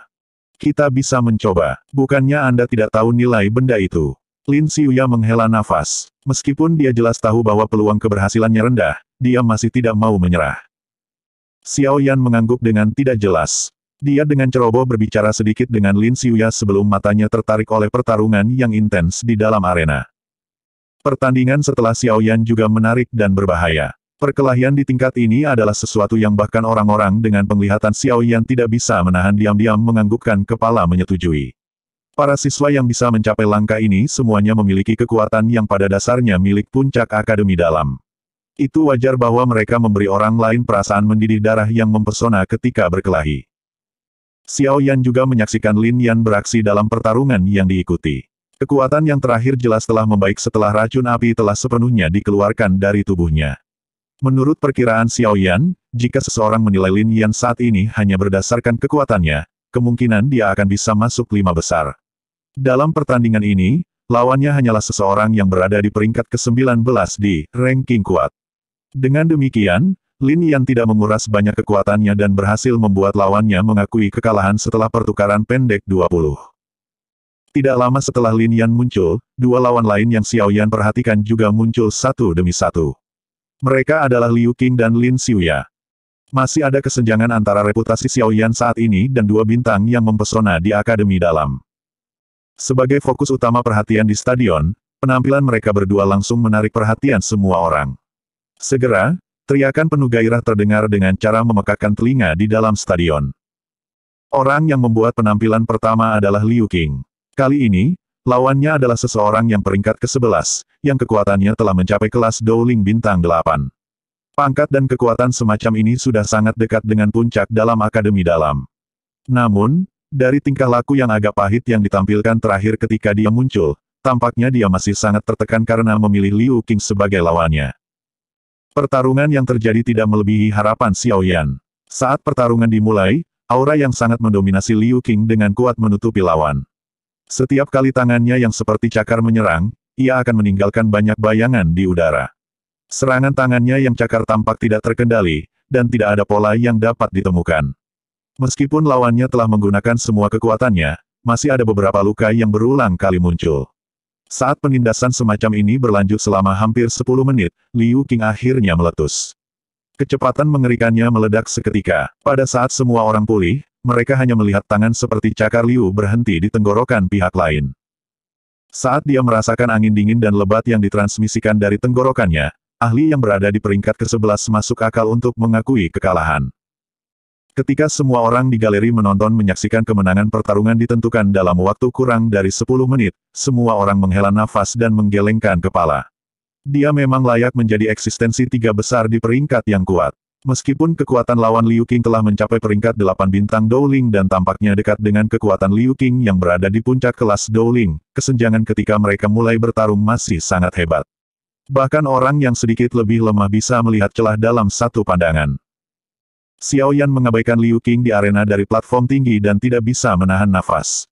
Kita bisa mencoba. Bukannya Anda tidak tahu nilai benda itu. Lin Xiuya menghela nafas. Meskipun dia jelas tahu bahwa peluang keberhasilannya rendah, dia masih tidak mau menyerah. Xiao Yan mengangguk dengan tidak jelas. Dia dengan ceroboh berbicara sedikit dengan Lin Xiuya sebelum matanya tertarik oleh pertarungan yang intens di dalam arena. Pertandingan setelah Xiao Yan juga menarik dan berbahaya. Perkelahian di tingkat ini adalah sesuatu yang bahkan orang-orang dengan penglihatan Xiao Yan tidak bisa menahan diam-diam menganggukkan kepala menyetujui. Para siswa yang bisa mencapai langkah ini semuanya memiliki kekuatan yang pada dasarnya milik puncak akademi dalam. Itu wajar bahwa mereka memberi orang lain perasaan mendidih darah yang mempesona ketika berkelahi. Xiao Yan juga menyaksikan Lin Yan beraksi dalam pertarungan yang diikuti. Kekuatan yang terakhir jelas telah membaik setelah racun api telah sepenuhnya dikeluarkan dari tubuhnya. Menurut perkiraan Xiao Yan, jika seseorang menilai Lin Yan saat ini hanya berdasarkan kekuatannya, kemungkinan dia akan bisa masuk 5 besar. Dalam pertandingan ini, lawannya hanyalah seseorang yang berada di peringkat ke-19 di ranking kuat. Dengan demikian, Lin Yan tidak menguras banyak kekuatannya dan berhasil membuat lawannya mengakui kekalahan setelah pertukaran pendek 20. Tidak lama setelah Lin Yan muncul, dua lawan lain yang Xiao Yan perhatikan juga muncul satu demi satu. Mereka adalah Liu Qing dan Lin Xiuya. Masih ada kesenjangan antara reputasi Xiao Yan saat ini dan dua bintang yang mempesona di Akademi Dalam. Sebagai fokus utama perhatian di stadion, penampilan mereka berdua langsung menarik perhatian semua orang. Segera, teriakan penuh gairah terdengar dengan cara memekakkan telinga di dalam stadion. Orang yang membuat penampilan pertama adalah Liu Qing. Kali ini, lawannya adalah seseorang yang peringkat ke-11, yang kekuatannya telah mencapai kelas Dowling Bintang 8. Pangkat dan kekuatan semacam ini sudah sangat dekat dengan puncak dalam Akademi Dalam. Namun, dari tingkah laku yang agak pahit yang ditampilkan terakhir ketika dia muncul, tampaknya dia masih sangat tertekan karena memilih Liu Qing sebagai lawannya. Pertarungan yang terjadi tidak melebihi harapan Xiao Yan. Saat pertarungan dimulai, aura yang sangat mendominasi Liu Qing dengan kuat menutupi lawan. Setiap kali tangannya yang seperti cakar menyerang, ia akan meninggalkan banyak bayangan di udara. Serangan tangannya yang cakar tampak tidak terkendali, dan tidak ada pola yang dapat ditemukan. Meskipun lawannya telah menggunakan semua kekuatannya, masih ada beberapa luka yang berulang kali muncul. Saat penindasan semacam ini berlanjut selama hampir 10 menit, Liu Qing akhirnya meletus. Kecepatan mengerikannya meledak seketika. Pada saat semua orang pulih, mereka hanya melihat tangan seperti cakar liu berhenti di tenggorokan pihak lain. Saat dia merasakan angin dingin dan lebat yang ditransmisikan dari tenggorokannya, ahli yang berada di peringkat ke-11 masuk akal untuk mengakui kekalahan. Ketika semua orang di galeri menonton menyaksikan kemenangan pertarungan ditentukan dalam waktu kurang dari 10 menit, semua orang menghela nafas dan menggelengkan kepala. Dia memang layak menjadi eksistensi 3 besar di peringkat yang kuat. Meskipun kekuatan lawan Liu Qing telah mencapai peringkat 8 bintang Dowling dan tampaknya dekat dengan kekuatan Liu Qing yang berada di puncak kelas Dowling, kesenjangan ketika mereka mulai bertarung masih sangat hebat. Bahkan orang yang sedikit lebih lemah bisa melihat celah dalam satu pandangan. Xiao Yan mengabaikan Liu Qing di arena dari platform tinggi dan tidak bisa menahan nafas.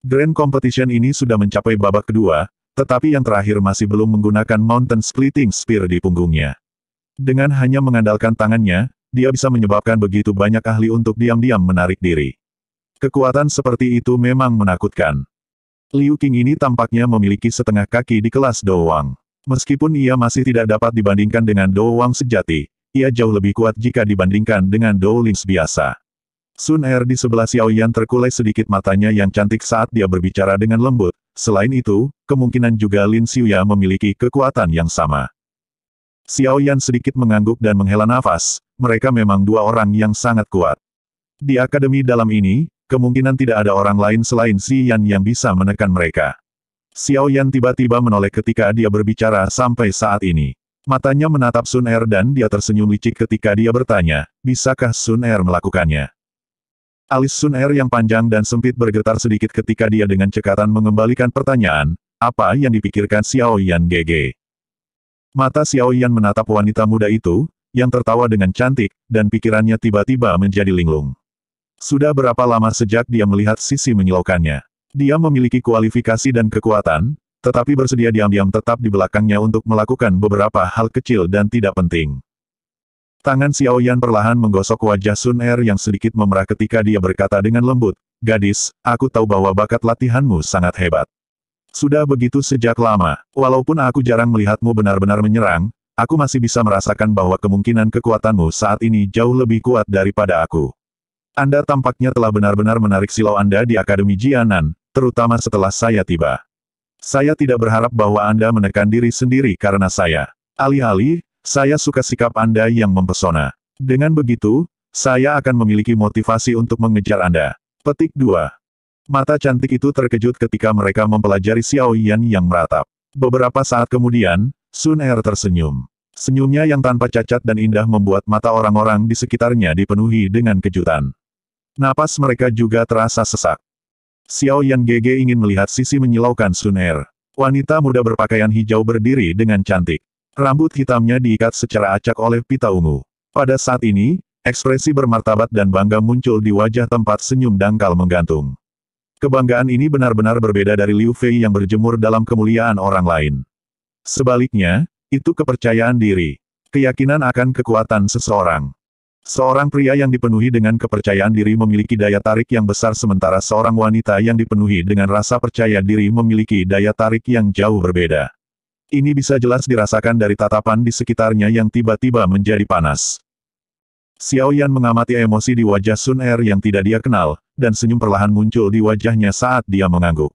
Grand Competition ini sudah mencapai babak kedua, tetapi yang terakhir masih belum menggunakan Mountain Splitting Spear di punggungnya. Dengan hanya mengandalkan tangannya, dia bisa menyebabkan begitu banyak ahli untuk diam-diam menarik diri. Kekuatan seperti itu memang menakutkan. Liu Qing ini tampaknya memiliki setengah kaki di kelas Dowang. Meskipun ia masih tidak dapat dibandingkan dengan Dowang sejati, ia jauh lebih kuat jika dibandingkan dengan Dowlings biasa. Sun Er di sebelah Xiao Yan terkulai sedikit matanya yang cantik saat dia berbicara dengan lembut. Selain itu, kemungkinan juga Lin Xiuya memiliki kekuatan yang sama. Xiao Yan sedikit mengangguk dan menghela nafas, mereka memang dua orang yang sangat kuat. Di akademi dalam ini, kemungkinan tidak ada orang lain selain Xi Yan yang bisa menekan mereka. Xiao Yan tiba-tiba menoleh ketika dia berbicara sampai saat ini. Matanya menatap Sun Er dan dia tersenyum licik ketika dia bertanya, bisakah Sun Er melakukannya? Alis Sun Er yang panjang dan sempit bergetar sedikit ketika dia dengan cekatan mengembalikan pertanyaan, apa yang dipikirkan Xiao Yan GG? Mata Xiao Yan menatap wanita muda itu, yang tertawa dengan cantik, dan pikirannya tiba-tiba menjadi linglung. Sudah berapa lama sejak dia melihat sisi menyilaukannya? Dia memiliki kualifikasi dan kekuatan, tetapi bersedia diam-diam tetap di belakangnya untuk melakukan beberapa hal kecil dan tidak penting. Tangan Xiao Yan perlahan menggosok wajah Sun Er yang sedikit memerah ketika dia berkata dengan lembut, gadis, aku tahu bahwa bakat latihanmu sangat hebat. Sudah begitu sejak lama, walaupun aku jarang melihatmu benar-benar menyerang, aku masih bisa merasakan bahwa kemungkinan kekuatanmu saat ini jauh lebih kuat daripada aku. Anda tampaknya telah benar-benar menarik silau Anda di Akademi Jianan, terutama setelah saya tiba. Saya tidak berharap bahwa Anda menekan diri sendiri karena saya. Alih-alih, saya suka sikap Anda yang mempesona. Dengan begitu, saya akan memiliki motivasi untuk mengejar Anda. Petik 2. Mata cantik itu terkejut ketika mereka mempelajari Xiao Yan yang meratap. Beberapa saat kemudian, Sun Er tersenyum. Senyumnya yang tanpa cacat dan indah membuat mata orang-orang di sekitarnya dipenuhi dengan kejutan. Napas mereka juga terasa sesak. Xiao Yan GG ingin melihat sisi menyilaukan Sun Er. Wanita muda berpakaian hijau berdiri dengan cantik. Rambut hitamnya diikat secara acak oleh pita ungu. Pada saat ini, ekspresi bermartabat dan bangga muncul di wajah tempat senyum dangkal menggantung. Kebanggaan ini benar-benar berbeda dari Liu Fei yang berjemur dalam kemuliaan orang lain. Sebaliknya, itu kepercayaan diri. Keyakinan akan kekuatan seseorang. Seorang pria yang dipenuhi dengan kepercayaan diri memiliki daya tarik yang besar sementara seorang wanita yang dipenuhi dengan rasa percaya diri memiliki daya tarik yang jauh berbeda. Ini bisa jelas dirasakan dari tatapan di sekitarnya yang tiba-tiba menjadi panas. Xiao Yan mengamati emosi di wajah Sun Er yang tidak dia kenal, dan senyum perlahan muncul di wajahnya saat dia mengangguk.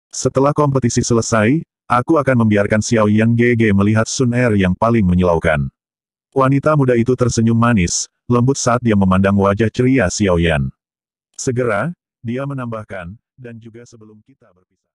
Setelah kompetisi selesai, aku akan membiarkan Xiao Yan GG melihat Sun Er yang paling menyilaukan. Wanita muda itu tersenyum manis, lembut saat dia memandang wajah ceria Xiao Yan. Segera, dia menambahkan, dan juga sebelum kita berpisah.